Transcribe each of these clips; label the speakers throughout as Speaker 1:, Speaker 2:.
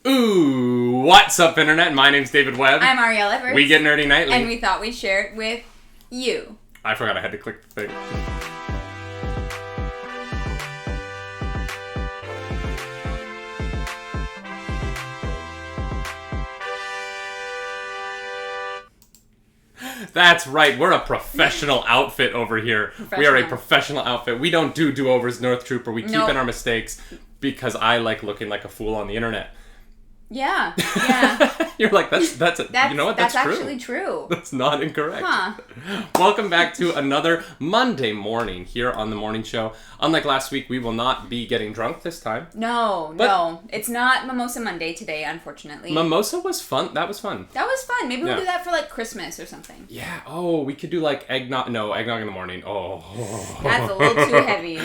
Speaker 1: Ooh, what's up, Internet? My name's David Webb.
Speaker 2: I'm Ariel Everett.
Speaker 1: We get nerdy nightly.
Speaker 2: And we thought we'd share it with you.
Speaker 1: I forgot I had to click the thing. That's right, we're a professional outfit over here. We are a professional outfit. We don't do do-overs, North Trooper. We keep in our mistakes because I like looking like a fool on the internet.
Speaker 2: Yeah.
Speaker 1: You're like, that's you know what? That's true.
Speaker 2: Actually true.
Speaker 1: That's not incorrect.
Speaker 2: Huh.
Speaker 1: Welcome back to another Monday morning here on the morning show. Unlike last week, we will not be getting drunk this time.
Speaker 2: No. It's not Mimosa Monday today, unfortunately.
Speaker 1: Mimosa was fun. That was fun.
Speaker 2: Maybe we'll do that for like Christmas or something.
Speaker 1: Yeah. Oh, we could do like eggnog. No, eggnog in the morning. Oh.
Speaker 2: That's a little too heavy.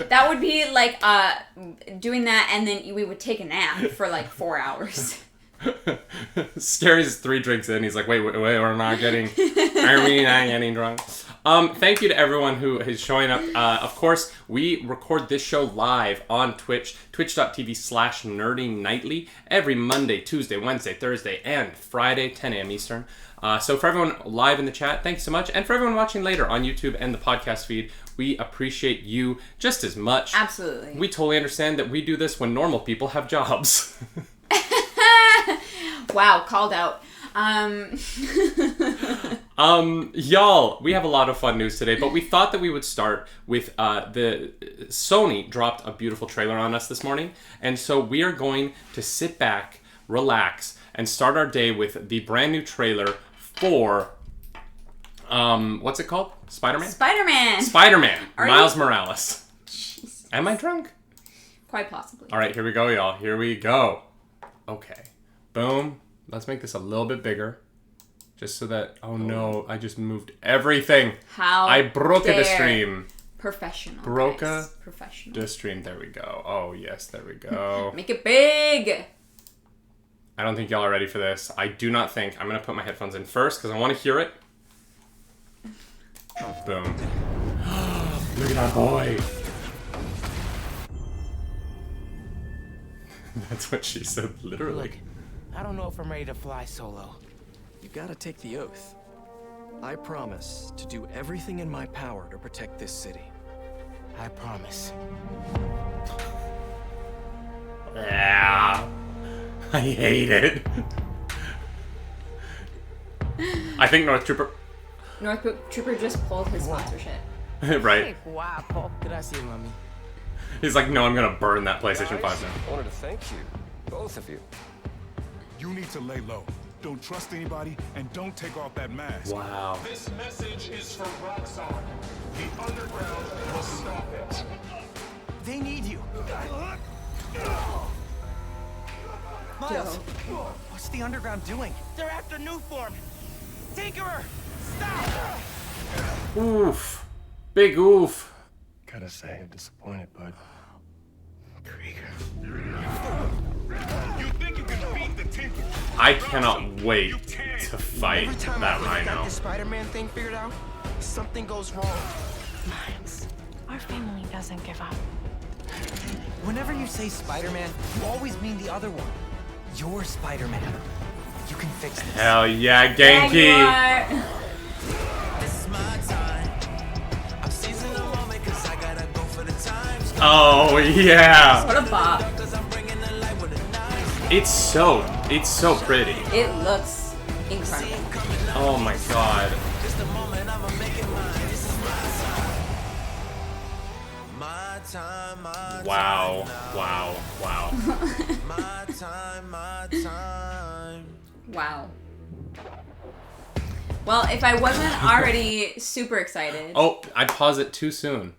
Speaker 2: That would be like doing that and then we would take a nap for like 4 hours.
Speaker 1: Scary's 3 drinks in. He's like, wait, we're not getting... Are we not getting drunk? Thank you to everyone who is showing up. Of course, we record this show live on Twitch, twitch.tv/nerdynightly, every Monday, Tuesday, Wednesday, Thursday, and Friday, 10 a.m. Eastern. So for everyone live in the chat, thank you so much. And for everyone watching later on YouTube and the podcast feed, we appreciate you just as much.
Speaker 2: Absolutely.
Speaker 1: We totally understand that we do this when normal people have jobs.
Speaker 2: Wow, called out.
Speaker 1: Y'all, we have a lot of fun news today, but we thought that we would start with the Sony dropped a beautiful trailer on us this morning, and so we are going to sit back, relax, and start our day with the brand new trailer for what's it called? Spider-Man. Miles Morales.
Speaker 2: Jesus.
Speaker 1: Am I drunk?
Speaker 2: Quite possibly.
Speaker 1: All right, here we go, y'all. Here we go. Okay. Boom. Let's make this a little bit bigger. Just so that... Oh, no. I just moved everything. I broke the stream.
Speaker 2: Professional.
Speaker 1: Professional. The stream. There we go. Oh, yes. There we go.
Speaker 2: Make it big.
Speaker 1: I don't think y'all are ready for this. I do not think. I'm going to put my headphones in first because I want to hear it. Boom. Look at that boy. That's what she said, literally.
Speaker 3: Look, I don't know if I'm ready to fly solo.
Speaker 4: You gotta take the oath. I promise to do everything in my power to protect this city.
Speaker 3: I promise.
Speaker 1: Yeah. I hate it. I think North Trooper
Speaker 2: just pulled his sponsorship.
Speaker 1: Right.
Speaker 3: Wow. Gracias, mami.
Speaker 1: He's like, no, I'm gonna burn that PlayStation 5 now.
Speaker 5: I wanted to thank you, both of you.
Speaker 6: You need to lay low. Don't trust anybody, and don't take off that mask.
Speaker 1: Wow.
Speaker 6: This message is from Roxxon. The underground will stop it.
Speaker 3: They need you. Miles, what's the underground doing? They're after Newform. Tinkerer, stop!
Speaker 1: Oof. Big oof.
Speaker 5: Gotta say, I'm disappointed, bud.
Speaker 3: Krieger.
Speaker 6: You think you can beat the Tinker?
Speaker 1: I cannot wait to fight
Speaker 3: Every time
Speaker 1: that
Speaker 3: I got
Speaker 1: rhino.
Speaker 3: this Spider-Man thing figured out, something goes wrong.
Speaker 7: Miles, our family doesn't give up.
Speaker 3: Whenever you say Spider-Man, you always mean the other one. You're Spider-Man. You can fix this.
Speaker 1: Hell yeah, Genki!
Speaker 2: Yeah, you are.
Speaker 3: This is my time. I'm seizing the moment 'cause I gotta go for the times.
Speaker 1: Oh yeah!
Speaker 2: What a bop.
Speaker 1: It's so pretty.
Speaker 2: It looks incredible.
Speaker 1: Oh my god.
Speaker 3: Just a moment, I'ma make it mine. This is my time. My time, my
Speaker 1: Wow.
Speaker 3: My time.
Speaker 2: Wow. Well, if I wasn't already super excited.
Speaker 1: Oh, I paused it too soon.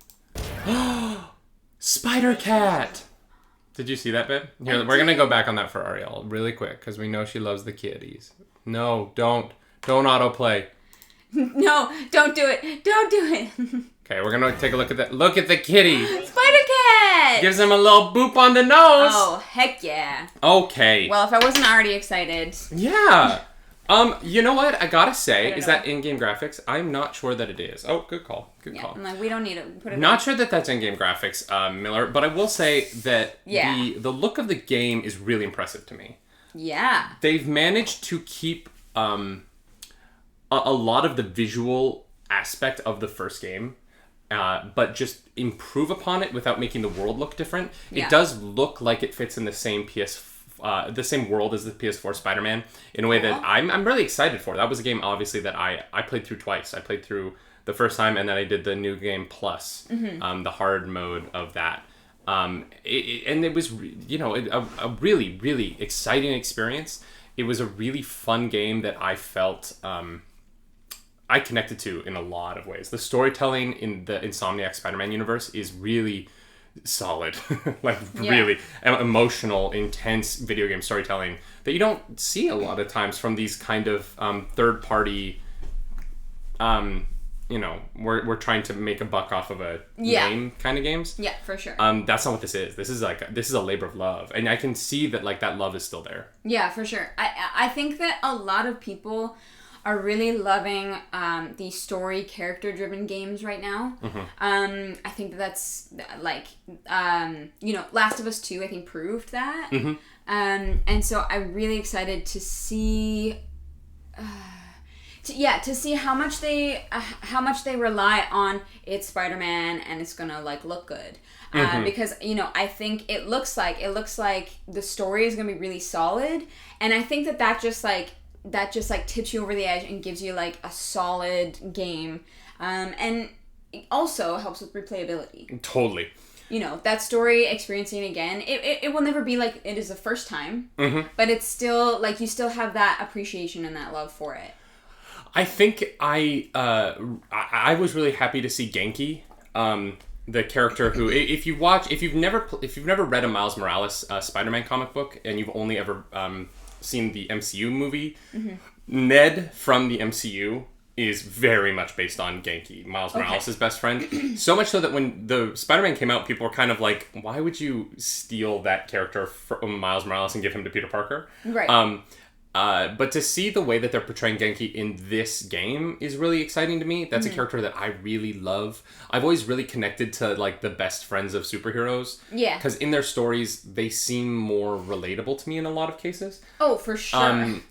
Speaker 1: Spider Cat! Did you see that, babe? Here, we're gonna go back on that for Ariel really quick, because we know she loves the kitties. No, don't autoplay.
Speaker 2: No, don't do it. Don't do it.
Speaker 1: Okay, we're gonna take a look at that. Look at the kitty!
Speaker 2: Spider-Cat!
Speaker 1: Gives him a little boop on the nose!
Speaker 2: Oh, heck yeah.
Speaker 1: Okay.
Speaker 2: Well, if I wasn't already excited.
Speaker 1: Yeah. You know what? I gotta say,
Speaker 2: don't
Speaker 1: is
Speaker 2: know.
Speaker 1: that in-game graphics? I'm not sure that it is. Oh, good call. Good
Speaker 2: Yeah,
Speaker 1: call.
Speaker 2: I'm like, we don't need to put it.
Speaker 1: Not sure that that's in-game graphics, Miller, but I will say that the look of the game is really impressive to me.
Speaker 2: Yeah.
Speaker 1: They've managed to keep a lot of the visual aspect of the first game, but just improve upon it without making the world look different.
Speaker 2: Yeah.
Speaker 1: It does look like it fits in the same the same world as the PS4 Spider-Man in a way that I'm really excited for. That was a game, obviously, that I played through twice. I played through the first time, and then I did the New Game Plus, the hard mode of that. And it was, a really, really exciting experience. It was a really fun game that I felt I connected to in a lot of ways. The storytelling in the Insomniac Spider-Man universe is really solid. Really emotional, intense video game storytelling that you don't see a lot of times from these kind of third-party, we're trying to make a buck off of a name kind of games.
Speaker 2: Yeah, for sure.
Speaker 1: That's not what this is. This is a labor of love, and I can see that that love is still there.
Speaker 2: Yeah, for sure. I think that a lot of people are really loving the story character-driven games right now. I think that's Last of Us 2 I think proved that. And so I'm really excited to see to see how much they rely on it's Spider-Man and it's gonna look good. Because I think it looks like the story is gonna be really solid, and I think that just tips you over the edge and gives you a solid game, and it also helps with replayability.
Speaker 1: Totally.
Speaker 2: That story, experiencing it again, it will never be like it is the first time, but it's still you still have that appreciation and that love for it.
Speaker 1: I think I was really happy to see Genki, the character who, if you've never read a Miles Morales Spider-Man comic book and you've only ever seen the MCU movie, Ned from the MCU is very much based on Genki, Miles Morales' best friend. So much so that when the Spider-Man came out, people were kind of like, why would you steal that character from Miles Morales and give him to Peter Parker?
Speaker 2: Right.
Speaker 1: But to see the way that they're portraying Genki in this game is really exciting to me. That's a character that I really love. I've always really connected to the best friends of superheroes. Yeah. Because in their stories, they seem more relatable to me in a lot of cases.
Speaker 2: Oh, for sure.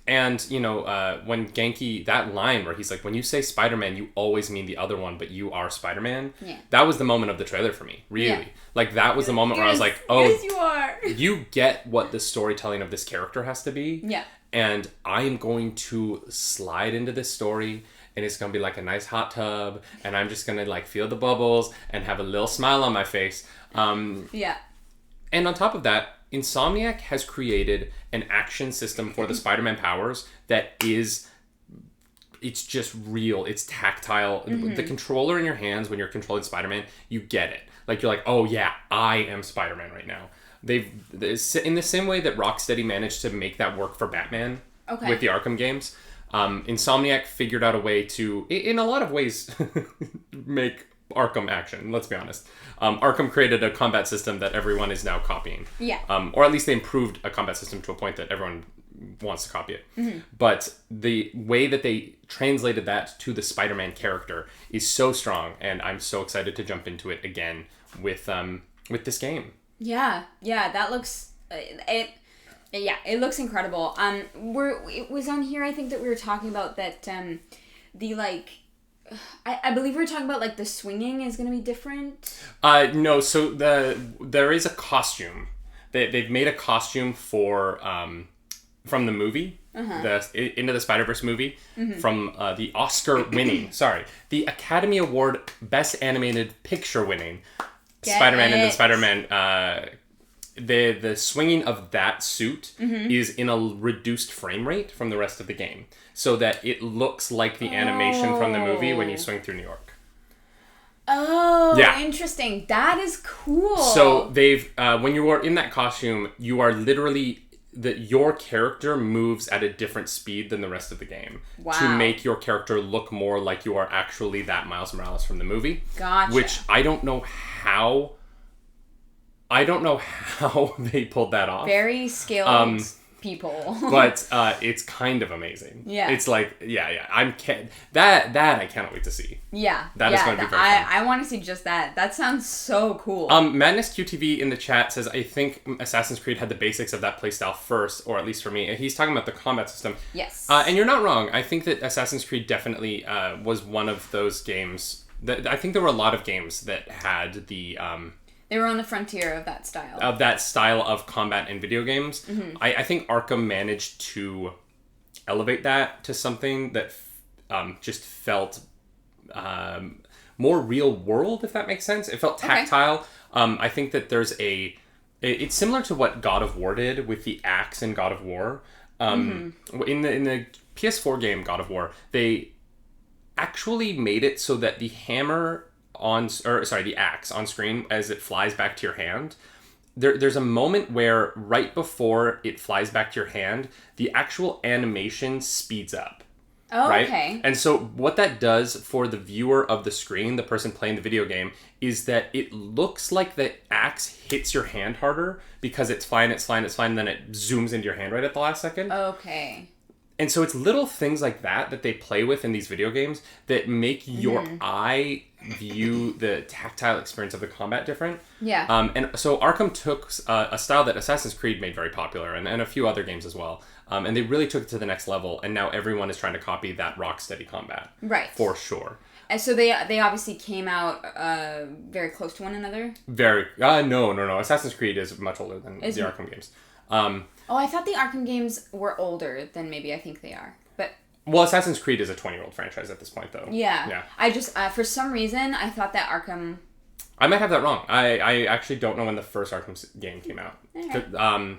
Speaker 1: And when Genki, that line where he's like, when you say Spider-Man, you always mean the other one, but you are Spider-Man. Yeah. That was the moment of the trailer for me, really. Yeah. That was the moment where I was like, oh,
Speaker 2: yes, you are.
Speaker 1: You get what the storytelling of this character has to be.
Speaker 2: Yeah.
Speaker 1: And I am going to slide into this story, and it's going to be like a nice hot tub, and I'm just going to feel the bubbles and have a little smile on my face.
Speaker 2: Yeah.
Speaker 1: And on top of that, Insomniac has created an action system for the Spider-Man powers that is, it's just real. It's tactile. The controller in your hands when you're controlling Spider-Man, you get it. You're like, oh yeah, I am Spider-Man right now. They've, in the same way that Rocksteady managed to make that work for Batman with the Arkham games, Insomniac figured out a way to, in a lot of ways, make Arkham action. Let's be honest. Arkham created a combat system that everyone is now copying.
Speaker 2: Yeah.
Speaker 1: Or at least they improved a combat system to a point that everyone wants to copy it. But the way that they translated that to the Spider-Man character is so strong, and I'm so excited to jump into it again with this game.
Speaker 2: Yeah, that looks it looks incredible. It was on here, I think, that we were talking about that I believe we were talking about the swinging is going to be different.
Speaker 1: No, so there is a costume. They've made a costume for from the movie, the Into the Spider-Verse movie, from the Oscar-winning, the Academy Award Best Animated Picture winning Spider-Man and the Spider-Man. The swinging of that suit is in a reduced frame rate from the rest of the game, so that it looks like the animation from the movie when you swing through New York.
Speaker 2: Oh, yeah. Interesting. That is cool.
Speaker 1: So they've when you are in that costume, you are literally your character moves at a different speed than the rest of the game to make your character look more like you are actually that Miles Morales from the movie.
Speaker 2: Gotcha.
Speaker 1: Which I don't know how they pulled that off.
Speaker 2: Very skilled. people.
Speaker 1: But it's kind of amazing.
Speaker 2: Yeah.
Speaker 1: It's like, that I cannot wait to see.
Speaker 2: Yeah.
Speaker 1: That is going to be very fun.
Speaker 2: I want to see just that. That sounds so cool.
Speaker 1: Madness QTV in the chat says, I think Assassin's Creed had the basics of that playstyle first, or at least for me. He's talking about the combat system.
Speaker 2: Yes.
Speaker 1: And you're not wrong. I think that Assassin's Creed definitely was one of those games. I think there were a lot of games that had the...
Speaker 2: they were on the frontier of that style.
Speaker 1: Of that style of combat in video games. Mm-hmm. I think Arkham managed to elevate that to something that just felt more real world, if that makes sense. It felt tactile. Okay. I think that there's it's similar to what God of War did with the axe in God of War. In the PS4 game God of War, they actually made it so that the hammer the axe on screen as it flies back to your hand, there's a moment where right before it flies back to your hand, the actual animation speeds up.
Speaker 2: Oh,
Speaker 1: right?
Speaker 2: Okay.
Speaker 1: And so what that does for the viewer of the screen, the person playing the video game, is that it looks like the axe hits your hand harder because it's flying, and then it zooms into your hand right at the last second.
Speaker 2: Okay.
Speaker 1: And so it's little things like that they play with in these video games that make your eye view the tactile experience of the combat different.
Speaker 2: Yeah.
Speaker 1: And so Arkham took a style that Assassin's Creed made very popular, and a few other games as well. And they really took it to the next level, and now everyone is trying to copy that rock-steady combat.
Speaker 2: Right.
Speaker 1: For sure.
Speaker 2: And so they obviously came out very close to one another?
Speaker 1: Very. No. Assassin's Creed is much older than the Arkham games.
Speaker 2: I thought the Arkham games were older than maybe I think they are. But
Speaker 1: well, Assassin's Creed is a 20-year-old franchise at this point, though.
Speaker 2: Yeah. I just, for some reason, I thought that Arkham...
Speaker 1: I might have that wrong. I actually don't know when the first Arkham game came out. Okay.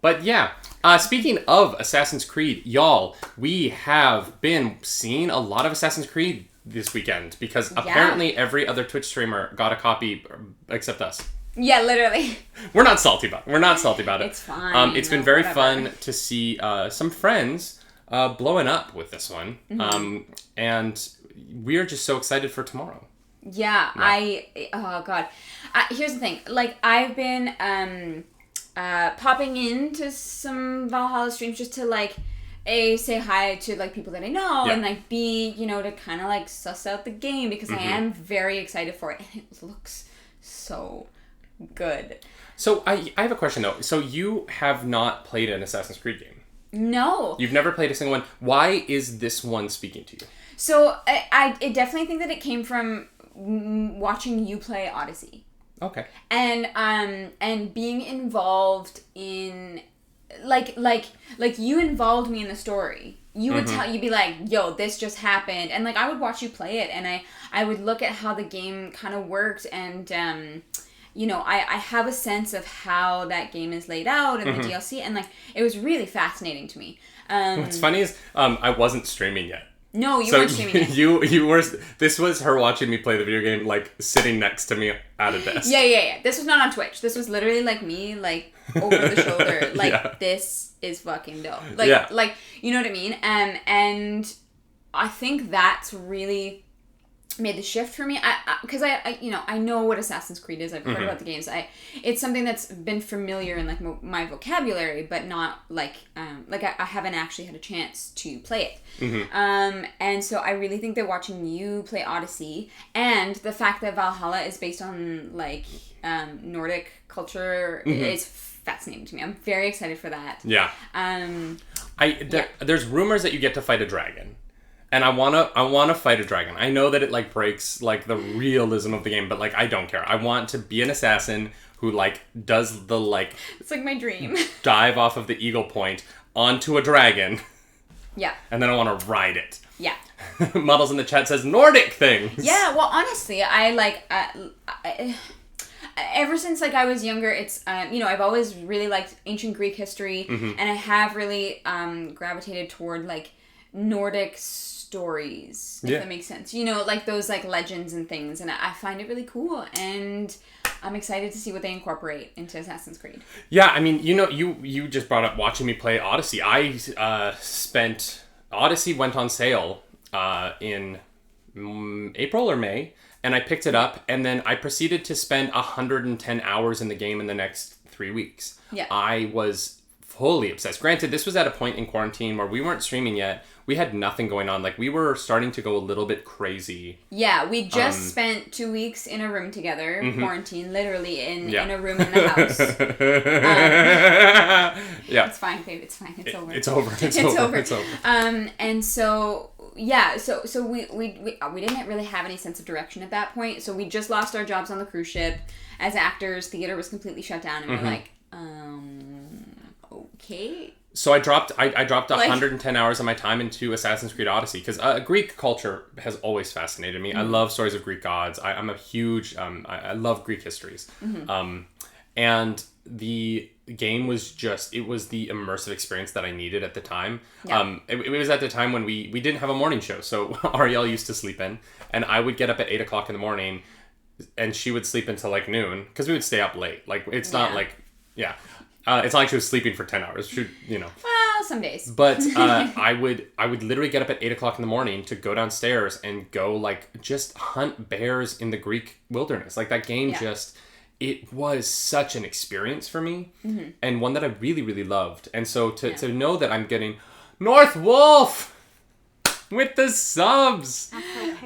Speaker 1: But yeah, speaking of Assassin's Creed, y'all, we have been seeing a lot of Assassin's Creed this weekend because apparently every other Twitch streamer got a copy except us.
Speaker 2: Yeah, literally.
Speaker 1: We're not salty about it.
Speaker 2: It's fine.
Speaker 1: It's been very fun to see some friends blowing up with this one. And we're just so excited for tomorrow.
Speaker 2: Yeah, oh God. Here's the thing. Like, I've been popping into some Valhalla streams just to, like, say hi to, like, people that I know and, like, B, to kind of, like, suss out the game because I am very excited for it. And it looks so good.
Speaker 1: So I have a question, though. So you have not played an Assassin's Creed game?
Speaker 2: No.
Speaker 1: You've never played a single one. Why is this one speaking to you?
Speaker 2: So I definitely think that it came from watching you play Odyssey.
Speaker 1: Okay.
Speaker 2: And being involved in like you involved me in the story. You would you'd be like, yo, this just happened, and like I would watch you play it, and I would look at how the game kind of worked, and I have a sense of how that game is laid out and the DLC, and like it was really fascinating to me.
Speaker 1: What's funny is I wasn't streaming yet.
Speaker 2: No, you weren't streaming it.
Speaker 1: You were. This was her watching me play the video game, like sitting next to me at a desk.
Speaker 2: Yeah. This was not on Twitch. This was literally like me, like over the shoulder. Like this is fucking dope. Like you know what I mean? And I think that's really made the shift for me. Because I know what Assassin's Creed is. I've heard about the games. It's something that's been familiar in like my vocabulary, but not like I haven't actually had a chance to play it. And so I really think that watching you play Odyssey and the fact that Valhalla is based on like Nordic culture is fascinating to me. I'm very excited for that. Yeah.
Speaker 1: There's rumors that you get to fight a dragon. And I wanna fight a dragon. I know that it like breaks like the realism of the game, but like I don't care. I want to be an assassin who like does the like
Speaker 2: it's like my dream.
Speaker 1: Dive off of the Eagle Point onto a dragon.
Speaker 2: Yeah.
Speaker 1: And then I want to ride it.
Speaker 2: Yeah.
Speaker 1: Models in the chat says Nordic things.
Speaker 2: Yeah, well honestly, I like ever since like I was younger, it's I've always really liked ancient Greek history, and I have really gravitated toward like Nordic stories, if that makes sense. Like those like legends and things, and I find it really cool, and I'm excited to see what they incorporate into Assassin's Creed.
Speaker 1: Yeah, I mean, you just brought up watching me play Odyssey. Odyssey went on sale in April or May, and I picked it up, and then I proceeded to spend 110 hours in the game in the next 3 weeks.
Speaker 2: Yeah.
Speaker 1: I was fully obsessed. Granted, this was at a point in quarantine where we weren't streaming yet. We had nothing going on. Like, we were starting to go a little bit crazy.
Speaker 2: Yeah, we just spent 2 weeks in a room together,
Speaker 1: Mm-hmm.
Speaker 2: quarantine, literally in a room in the house.
Speaker 1: Yeah.
Speaker 2: It's fine, babe. It's fine. It's over.
Speaker 1: It's over. It's over.
Speaker 2: And so yeah, so we didn't really have any sense of direction at that point. So we just lost our jobs on the cruise ship as actors. Theater was completely shut down, and we're like, okay.
Speaker 1: So I dropped 110 hours of my time into Assassin's Creed Odyssey because Greek culture has always fascinated me. I love stories of Greek gods. I'm a huge I love Greek histories. And the game was it was the immersive experience that I needed at the time.
Speaker 2: Yeah.
Speaker 1: It was at the time when we didn't have a morning show, so Ariel used to sleep in, and I would get up at 8 o'clock in the morning, and she would sleep until like noon because we would stay up late. Like it's not like it's not like she was sleeping for 10 hours. She,
Speaker 2: Well, some days.
Speaker 1: But I would literally get up at 8 o'clock in the morning to go downstairs and go like just hunt bears in the Greek wilderness. Like that game it was such an experience for me, and one that I really, really loved. And so to know that I'm getting North Wolf with the subs.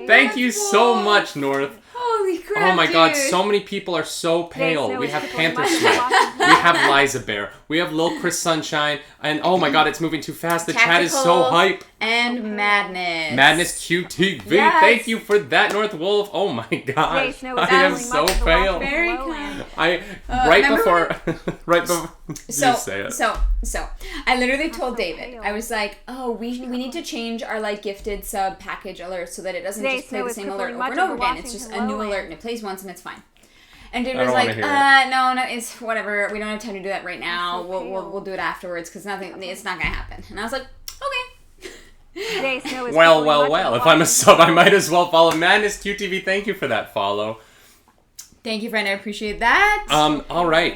Speaker 1: Thank you so much, North.
Speaker 2: Holy crap,
Speaker 1: Oh my god,
Speaker 2: dude.
Speaker 1: so many people are so pale.
Speaker 7: Snow
Speaker 1: We
Speaker 7: is
Speaker 1: have
Speaker 7: tickling
Speaker 1: Panther
Speaker 7: my
Speaker 1: Sweat.
Speaker 7: butt.
Speaker 1: We have Liza Bear. We have Lil Chris Sunshine. And oh my god, it's moving too fast. The chat is so
Speaker 2: Tactical
Speaker 1: hype.
Speaker 2: And Madness.
Speaker 1: Madness QTV.
Speaker 2: Yes.
Speaker 1: Thank you for that, North Wolf. Oh my gosh.
Speaker 7: Snow is
Speaker 1: I am
Speaker 7: tickling
Speaker 1: so
Speaker 7: much of the
Speaker 1: pale.
Speaker 7: water
Speaker 2: Very
Speaker 7: below
Speaker 2: kind.
Speaker 7: and-
Speaker 2: remember
Speaker 1: Right before
Speaker 2: So,
Speaker 1: you say it.
Speaker 2: so I literally told
Speaker 7: so
Speaker 2: David,
Speaker 7: pale.
Speaker 2: I was like, oh, we need to change our like gifted sub package alert so that it doesn't
Speaker 7: Today,
Speaker 2: just play
Speaker 7: Snow
Speaker 2: the
Speaker 7: is
Speaker 2: same
Speaker 7: crippling
Speaker 2: alert over
Speaker 7: much
Speaker 2: and
Speaker 7: of
Speaker 2: over
Speaker 7: the
Speaker 2: again. It's just a new
Speaker 7: Washington
Speaker 2: alert and it plays once and it's fine. And David
Speaker 1: I
Speaker 2: was
Speaker 1: don't
Speaker 2: like,
Speaker 1: wanna hear
Speaker 2: no, it's whatever. We don't have time to do that right now. We'll do it afterwards because it's not gonna happen. And I was like, okay.
Speaker 7: Today, Snow is
Speaker 1: Well.
Speaker 7: crippling much of the
Speaker 1: If I'm a
Speaker 7: Washington
Speaker 1: sub, I might as well follow Madness QTV. Thank you for that follow.
Speaker 2: Thank you, friend. I appreciate that.
Speaker 1: All right.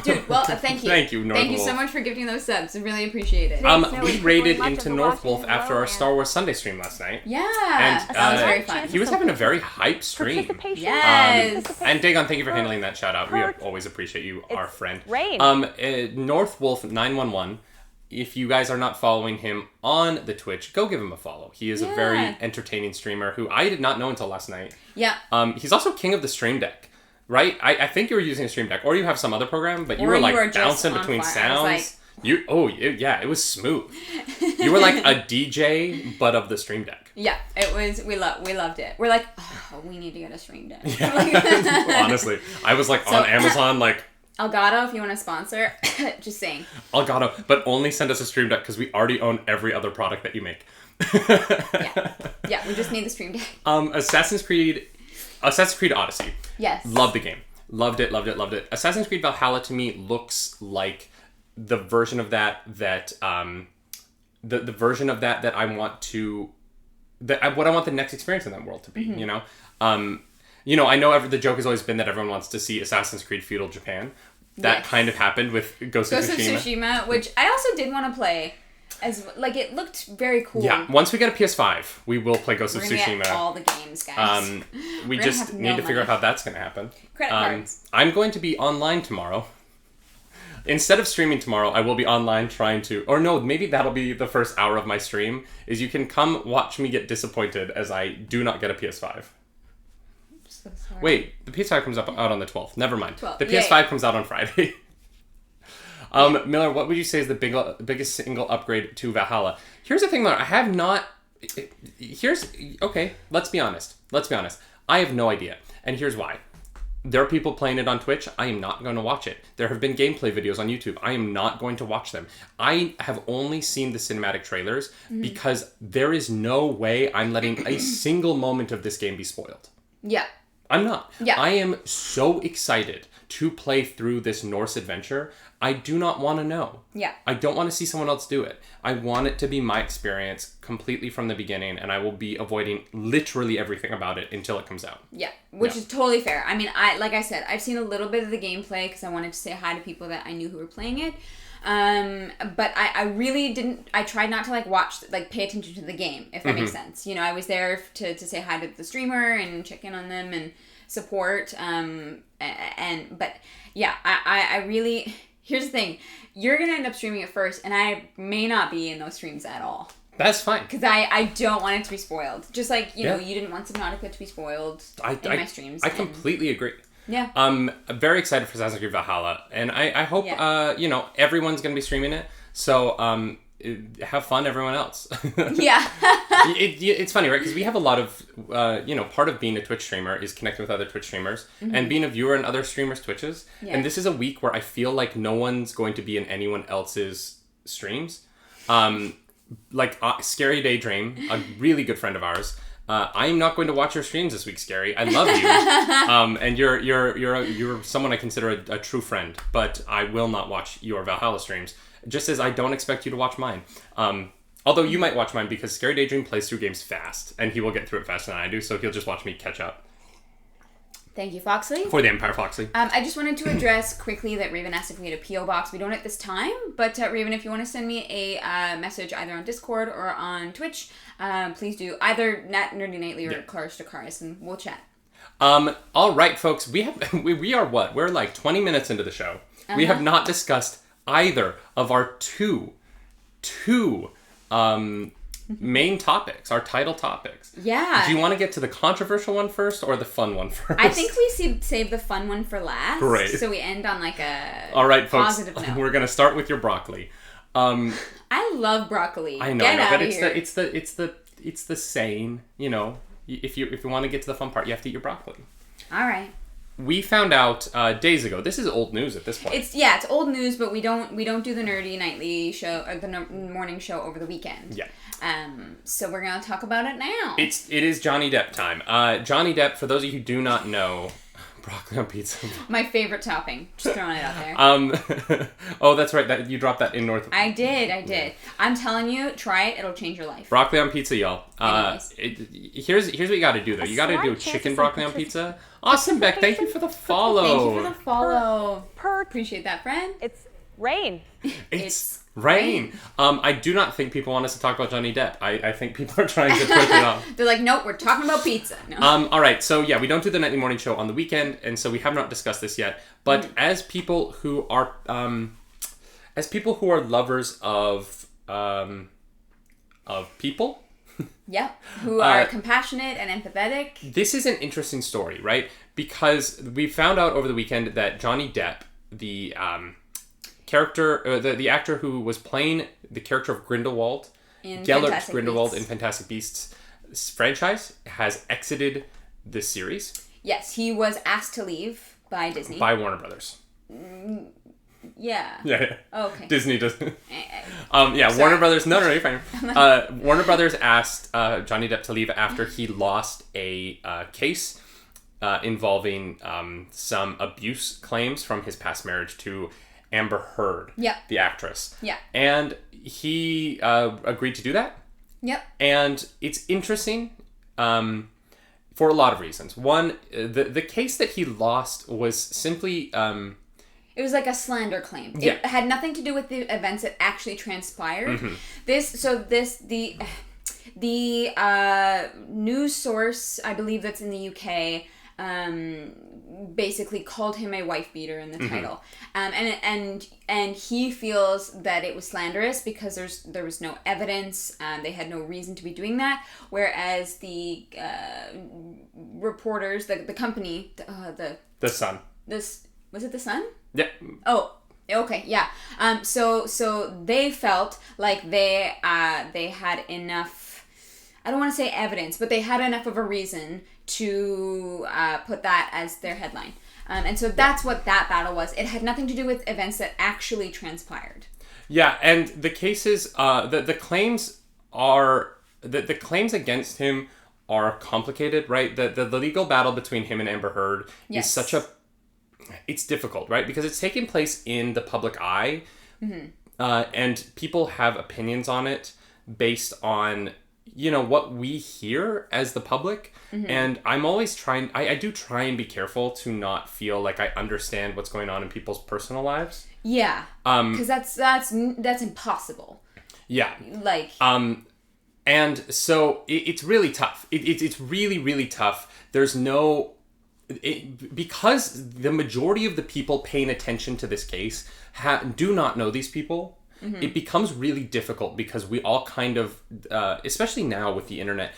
Speaker 2: Dude, well, thank you.
Speaker 1: Thank you, North
Speaker 2: Thank you so
Speaker 1: Wolf.
Speaker 2: much for gifting those subs. I really appreciate it.
Speaker 7: Snow is
Speaker 1: We
Speaker 7: crippling
Speaker 1: raided
Speaker 7: much
Speaker 1: into
Speaker 7: of the
Speaker 1: North Wolf
Speaker 7: Washington
Speaker 1: after our
Speaker 7: lowland.
Speaker 1: Star Wars Sunday stream last night.
Speaker 2: Yeah.
Speaker 1: And,
Speaker 2: that was
Speaker 1: uh,
Speaker 2: very fun.
Speaker 1: He was having a very hype stream.
Speaker 7: Participation.
Speaker 2: Yes.
Speaker 1: And Dagon, thank you for handling that shout out. We always appreciate you, our friend.
Speaker 7: rain.
Speaker 1: North Wolf 911. If you guys are not following him on the Twitch, go give him a follow. He is a very entertaining streamer who I did not know until last night.
Speaker 2: Yeah.
Speaker 1: He's also king of the Stream Deck. Right? I think you were using a Stream Deck, or you have some other program, but you
Speaker 2: Or
Speaker 1: were
Speaker 2: you
Speaker 1: like
Speaker 2: were just
Speaker 1: bouncing
Speaker 2: on
Speaker 1: between
Speaker 2: fire. I was
Speaker 1: sounds. It was smooth. You were like a DJ, but of the Stream Deck.
Speaker 2: Yeah, it was. We loved it. We're like, oh, we need to get a Stream Deck.
Speaker 1: Honestly, I was like on Amazon, like
Speaker 2: Elgato, if you want to sponsor, just saying.
Speaker 1: Elgato, but only send us a Stream Deck because we already own every other product that you make.
Speaker 2: Yeah, we just need the Stream Deck.
Speaker 1: Assassin's Creed Odyssey.
Speaker 2: Yes.
Speaker 1: Loved the game. Loved it. Assassin's Creed Valhalla to me looks like the version of that the version of that I want to what I want the next experience in that world to be,
Speaker 2: Mm-hmm.
Speaker 1: you know? I know the joke has always been that everyone wants to see Assassin's Creed Feudal Japan. That
Speaker 2: Yes.
Speaker 1: kind of happened with Ghost of
Speaker 2: Tsushima, which I also did want to play. It looked very cool.
Speaker 1: Yeah, once we get a PS5, we will play Ghost
Speaker 2: We're
Speaker 1: of
Speaker 2: gonna
Speaker 1: Tsushima.
Speaker 2: get all the games, guys.
Speaker 1: We
Speaker 2: We're gonna
Speaker 1: just
Speaker 2: have
Speaker 1: need
Speaker 2: no
Speaker 1: to figure out
Speaker 2: money.
Speaker 1: how that's going to happen.
Speaker 2: Credit cards.
Speaker 1: I'm going to be online tomorrow. Instead of streaming tomorrow, I will be online trying to... Or no, maybe that'll be the first hour of my stream, is you can come watch me get disappointed as I do not get a PS5.
Speaker 2: So sorry.
Speaker 1: Wait, the PS5 comes out on the 12th. Never mind.
Speaker 2: 12th.
Speaker 1: The
Speaker 2: Yay.
Speaker 1: PS5 comes out on Friday. Miller, what would you say is the biggest single upgrade to Valhalla? Here's the thing, Miller. I have not... Okay, let's be honest. I have no idea. And here's why. There are people playing it on Twitch. I am not going to watch it. There have been gameplay videos on YouTube. I am not going to watch them. I have only seen the cinematic trailers because there is no way I'm letting a single moment of this game be spoiled.
Speaker 2: Yeah.
Speaker 1: I'm not.
Speaker 2: Yeah.
Speaker 1: I am so excited to play through this Norse adventure. I do not want to know.
Speaker 2: Yeah.
Speaker 1: I don't want to see someone else do it. I want it to be my experience completely from the beginning, and I will be avoiding literally everything about it until it comes out.
Speaker 2: Yeah, which is totally fair. I mean, like I said, I've seen a little bit of the gameplay because I wanted to say hi to people that I knew who were playing it. But I really didn't. I tried not to pay attention to the game, if that makes sense. You know, I was there to say hi to the streamer and check in on them and support. But yeah, I really. Here's the thing. You're going to end up streaming it first, and I may not be in those streams at all.
Speaker 1: That's fine.
Speaker 2: Because I don't want it to be spoiled. Just like, you know, you didn't want Subnautica to be spoiled in my streams.
Speaker 1: I completely agree.
Speaker 2: Yeah.
Speaker 1: I'm very excited for Assassin's Creed Valhalla. And I hope, you know, everyone's going to be streaming it. So, have fun, everyone else.
Speaker 2: Yeah.
Speaker 1: It's funny, right? Because we have a lot of, you know, part of being a Twitch streamer is connecting with other Twitch streamers and being a viewer in other streamers' Twitches. Yeah. And this is a week where I feel like no one's going to be in anyone else's streams. Like Scary Daydream, a really good friend of ours. I'm not going to watch your streams this week, Scary. I love you, and you're someone I consider a true friend. But I will not watch your Valhalla streams, just as I don't expect you to watch mine. Although you might watch mine because Scary Daydream plays through games fast, and he will get through it faster than I do. So he'll just watch me catch up.
Speaker 2: Thank you, Foxley.
Speaker 1: For the Empire, Foxley.
Speaker 2: I just wanted to address quickly that Raven asked if we had a P.O. box. We don't at this time, but Raven, if you want to send me a message either on Discord or on Twitch, please do. Either Nat Nerdy Nightly or Cars to Cars, and we'll chat.
Speaker 1: All right, folks. We are what? We're like 20 minutes into the show. We have not discussed either of our two main topics, our title topics.
Speaker 2: Yeah.
Speaker 1: Do you want to get to the controversial one first or the fun one first?
Speaker 2: I think we save the fun one for last.
Speaker 1: Great.
Speaker 2: So we end on like a
Speaker 1: all right, folks,
Speaker 2: positive note.
Speaker 1: We're going to start with your broccoli.
Speaker 2: I love broccoli.
Speaker 1: I know,
Speaker 2: Get out
Speaker 1: but
Speaker 2: of here.
Speaker 1: it's the saying, you know, if you want to get to the fun part, you have to eat your broccoli.
Speaker 2: All right.
Speaker 1: We found out days ago. This is old news at this point.
Speaker 2: It's old news, but we don't do the Nerdy Nightly show or the morning show over the weekend.
Speaker 1: Yeah.
Speaker 2: So we're gonna talk about it now.
Speaker 1: It is Johnny Depp time. Johnny Depp, for those of you who do not know, broccoli on pizza.
Speaker 2: My favorite topping. Just throwing it out there.
Speaker 1: Oh, that's right. That you dropped that in North.
Speaker 2: I did. I'm telling you, try it. It'll change your life.
Speaker 1: Broccoli on pizza, y'all. Here's what you got to do though. You got to do chicken broccoli on pizza. Awesome, Beck. Thank you for the follow.
Speaker 2: Thank you for the follow. Appreciate that, friend.
Speaker 7: It's rain.
Speaker 1: It's rain. I do not think people want us to talk about Johnny Depp. I think people are trying to push it off.
Speaker 2: They're like, nope, we're talking about pizza. No.
Speaker 1: All right. So yeah, we don't do the nightly morning show on the weekend, and so we have not discussed this yet. But as people who are lovers of people.
Speaker 2: Yep, who are compassionate and empathetic.
Speaker 1: This is an interesting story, right? Because we found out over the weekend that Johnny Depp, the character, the actor who was playing the character of Grindelwald, Gellert Grindelwald in Fantastic Beasts franchise, has exited the series.
Speaker 2: Yes, he was asked to leave by Disney.
Speaker 1: By Warner Brothers.
Speaker 2: Yeah.
Speaker 1: Yeah.
Speaker 2: Oh, okay.
Speaker 1: Disney does. Warner Brothers. No, you're fine. Warner Brothers asked Johnny Depp to leave after he lost a case involving some abuse claims from his past marriage to Amber Heard, the actress.
Speaker 2: Yeah.
Speaker 1: And he agreed to do that.
Speaker 2: Yep.
Speaker 1: And it's interesting for a lot of reasons. One, the case that he lost was simply.
Speaker 2: It was like a slander claim.
Speaker 1: Yeah.
Speaker 2: It had nothing to do with the events that actually transpired.
Speaker 1: Mm-hmm.
Speaker 2: The news source, I believe that's in the UK, basically called him a wife beater in the title, and he feels that it was slanderous because there was no evidence. They had no reason to be doing that. Whereas the reporters, the company,
Speaker 1: The Sun.
Speaker 2: Was it the Sun?
Speaker 1: Yeah.
Speaker 2: Oh, okay, yeah. So they felt like they had enough. I don't want to say evidence, but they had enough of a reason to put that as their headline. And so that's what that battle was. It had nothing to do with events that actually transpired.
Speaker 1: Yeah, and the cases, the claims are the claims against him are complicated, right? The legal battle between him and Amber Heard is such a. It's difficult, right? Because it's taking place in the public eye, and people have opinions on it based on, what we hear as the public. And I'm always trying, I do try and be careful to not feel like I understand what's going on in people's personal lives.
Speaker 2: Yeah. Because that's impossible.
Speaker 1: Yeah.
Speaker 2: Like.
Speaker 1: And so it's really tough. It's really, really tough. There's no because the majority of the people paying attention to this case do not know these people, it becomes really difficult because we all kind of, especially now with the internet,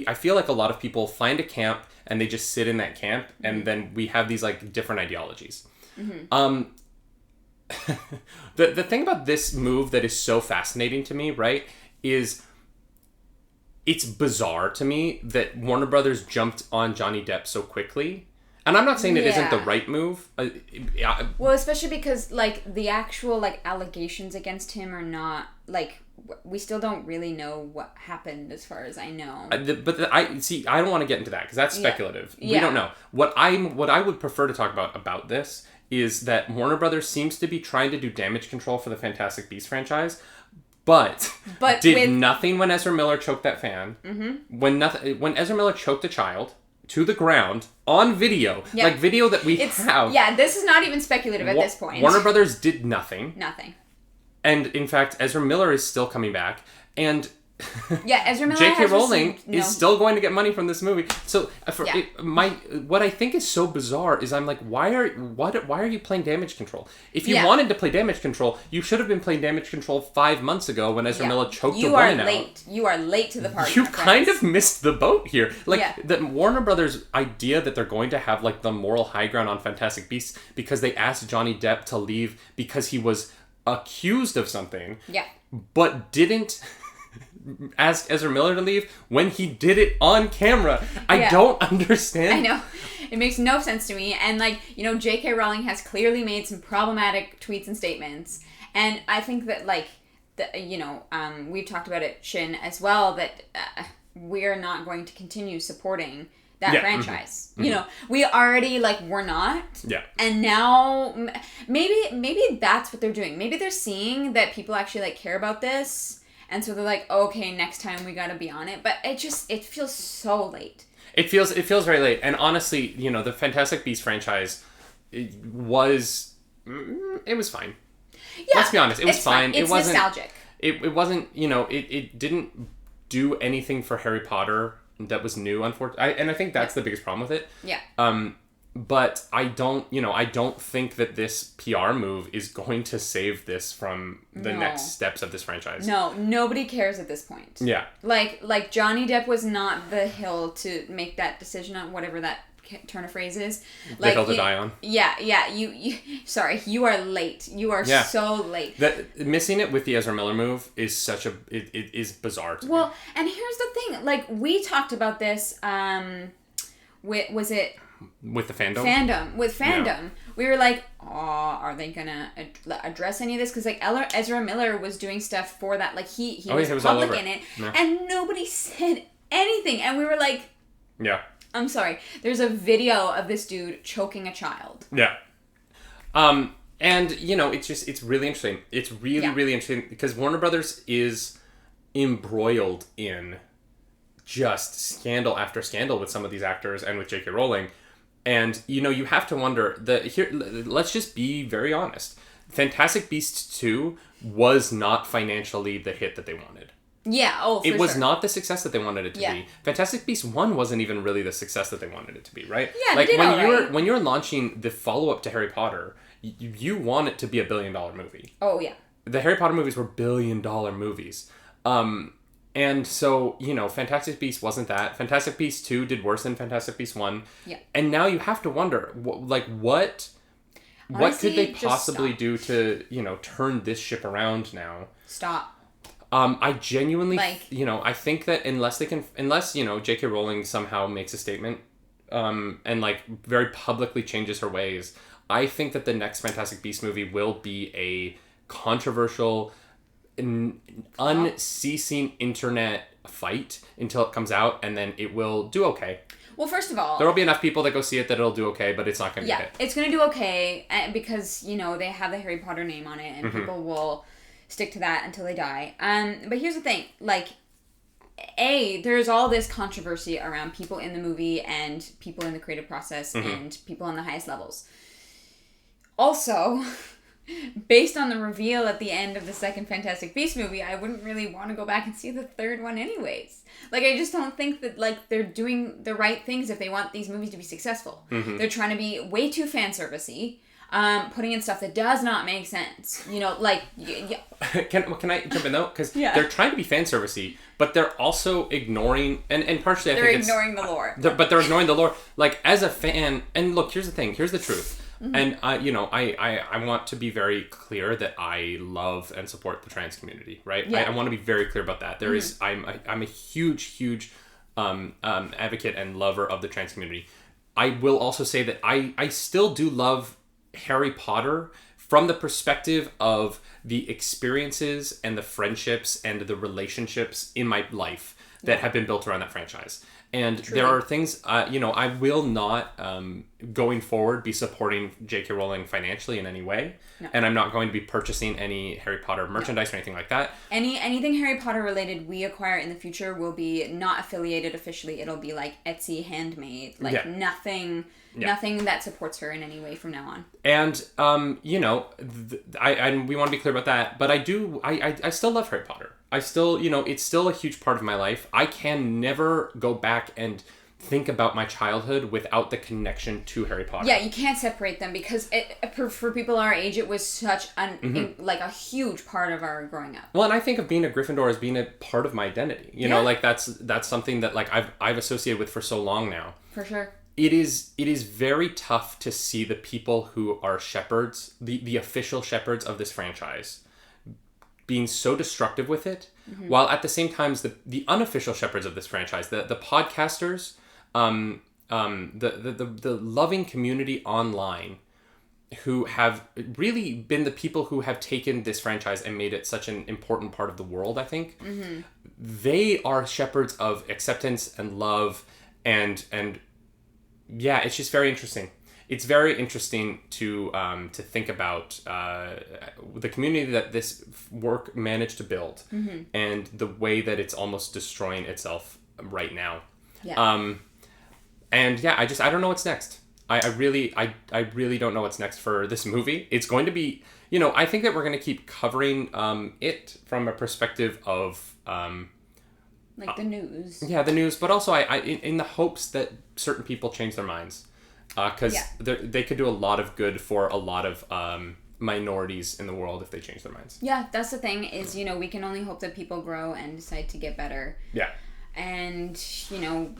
Speaker 1: I feel like a lot of people find a camp and they just sit in that camp, and then we have these like different ideologies. The thing about this move that is so fascinating to me, right, is it's bizarre to me that Warner Brothers jumped on Johnny Depp so quickly. And I'm not saying it isn't the right move.
Speaker 2: Well, especially because, like, the actual, like, allegations against him are not, like, we still don't really know what happened as far as I know.
Speaker 1: I don't want to get into that because that's speculative. We don't know. What I would prefer to talk about this is that Warner Brothers seems to be trying to do damage control for the Fantastic Beasts franchise, but did nothing when Ezra Miller choked that fan. When Ezra Miller choked a child to the ground on video, like video that we have.
Speaker 2: Yeah, this is not even speculative at this point.
Speaker 1: Warner Brothers did nothing.
Speaker 2: Nothing.
Speaker 1: And in fact, Ezra Miller is still coming back, and
Speaker 2: Ezra Miller
Speaker 1: J.K. Rowling is still going to get money from this movie. So what I think is so bizarre is I'm like, why are you playing damage control? If you wanted to play damage control, you should have been playing damage control 5 months ago when Ezra Miller choked a woman out.
Speaker 2: You are late to the party.
Speaker 1: You kind of missed the boat here. Like the Warner Brothers idea that they're going to have like the moral high ground on Fantastic Beasts because they asked Johnny Depp to leave because he was accused of something. Yeah. But didn't ask Ezra Miller to leave when he did it on camera. I don't understand.
Speaker 2: I know. It makes no sense to me. And, like, you know, J.K. Rowling has clearly made some problematic tweets and statements. And I think that, like, we've talked about it, Shin, as well, that we're not going to continue supporting that franchise. You know, we already, like, we're not. Yeah. And now, maybe that's what they're doing. Maybe they're seeing that people actually, like, care about this. And so they're like, okay, next time we gotta be on it. But it feels so late. It feels
Speaker 1: very late. And honestly, you know, the Fantastic Beasts franchise, it was fine. Yeah. Let's be honest, it was fine.
Speaker 2: It's nostalgic.
Speaker 1: It wasn't, you know, it didn't do anything for Harry Potter that was new, unfortunately. And I think that's the biggest problem with it. Yeah. But I don't think that this PR move is going to save this from the next steps of this franchise.
Speaker 2: No, nobody cares at this point. Yeah. Like Johnny Depp was not the hill to make that decision on whatever that turn of phrase is.
Speaker 1: Like, the hill to die on.
Speaker 2: Yeah. You are late. You are so late.
Speaker 1: Missing it with the Ezra Miller move is it is bizarre to me.
Speaker 2: Well, and here's the thing. Like, we talked about this,
Speaker 1: with the fandom?
Speaker 2: Yeah. We were like, are they gonna address any of this? Because, like, Ezra Miller was doing stuff for that. Like, he was public in it. Yeah. And nobody said anything. And we were like... Yeah. I'm sorry. There's a video of this dude choking a child.
Speaker 1: Yeah. And, you know, it's really interesting. It's really interesting because Warner Brothers is embroiled in just scandal after scandal with some of these actors and with J.K. Rowling. And, you know, you have to wonder, let's just be very honest. Fantastic Beasts 2 was not financially the hit that they wanted.
Speaker 2: Yeah,
Speaker 1: it was not the success that they wanted it to be. Fantastic Beasts 1 wasn't even really the success that they wanted it to be, right?
Speaker 2: Yeah,
Speaker 1: like when you're launching the follow-up to Harry Potter, you want it to be $1 billion movie.
Speaker 2: Oh, yeah.
Speaker 1: The Harry Potter movies were $1 billion movies. And so, you know, Fantastic Beasts wasn't that. Fantastic Beasts 2 did worse than Fantastic Beasts 1. Yeah. And now you have to wonder, what could they possibly do to, you know, turn this ship around now?
Speaker 2: Stop.
Speaker 1: I genuinely, you know, I think that unless, you know, J.K. Rowling somehow makes a statement, and, like, very publicly changes her ways, I think that the next Fantastic Beasts movie will be a controversial, unceasing internet fight until it comes out, and then it will do okay.
Speaker 2: Well, first of all...
Speaker 1: There will be enough people that go see it that it'll do okay, but it's not going to be a hit.
Speaker 2: It's going to do okay, because, you know, they have the Harry Potter name on it, and people will stick to that until they die. But here's the thing, like, there's all this controversy around people in the movie and people in the creative process and people on the highest levels. Also, based on the reveal at the end of the second Fantastic Beasts movie, I wouldn't really want to go back and see the third one anyways. Like, I just don't think that, like, they're doing the right things if they want these movies to be successful. Mm-hmm. They're trying to be way too fan servicey, putting in stuff that does not make sense. You know, like...
Speaker 1: Can I jump in, though? Because they're trying to be fan servicey, but they're also ignoring... And partially, I think it's...
Speaker 2: They're ignoring the lore.
Speaker 1: But they're ignoring the lore. Like, as a fan... And look, here's the thing. Here's the truth. Mm-hmm. And, I want to be very clear that I love and support the trans community, right? Yeah. I want to be very clear about that. There is... I'm a huge advocate and lover of the trans community. I will also say that I still do love Harry Potter from the perspective of the experiences and the friendships and the relationships in my life that have been built around that franchise. And Truly. There are things, I will not, going forward, be supporting J.K. Rowling financially in any way. No. And I'm not going to be purchasing any Harry Potter merchandise or anything like that.
Speaker 2: Anything Harry Potter related we acquire in the future will be not affiliated officially. It'll be like Etsy handmade. Like nothing that supports her in any way from now on. And,
Speaker 1: we want to be clear about that. But I still love Harry Potter. I still, it's still a huge part of my life. I can never go back and think about my childhood without the connection to Harry Potter.
Speaker 2: Yeah, you can't separate them because for people our age, it was such like a huge part of our growing up.
Speaker 1: Well, and I think of being a Gryffindor as being a part of my identity. You know, like that's something that like I've associated with for so long now.
Speaker 2: For sure.
Speaker 1: It is very tough to see the people who are shepherds, the official shepherds of this franchise, being so destructive with it, while at the same time the unofficial shepherds of this franchise, the podcasters, the loving community online, who have really been the people who have taken this franchise and made it such an important part of the world, I think. Mm-hmm. They are shepherds of acceptance and love, and yeah, it's just very interesting. It's very interesting to think about the community that this work managed to build, and the way that it's almost destroying itself right now. Yeah. And yeah, I don't know what's next. I really don't know what's next for this movie. It's going to be, I think that we're going to keep covering it from a perspective of
Speaker 2: like the news.
Speaker 1: Yeah, the news, but also I in the hopes that certain people change their minds. Because they could do a lot of good for a lot of minorities in the world if they change their minds.
Speaker 2: Yeah, that's the thing is, we can only hope that people grow and decide to get better. Yeah. And,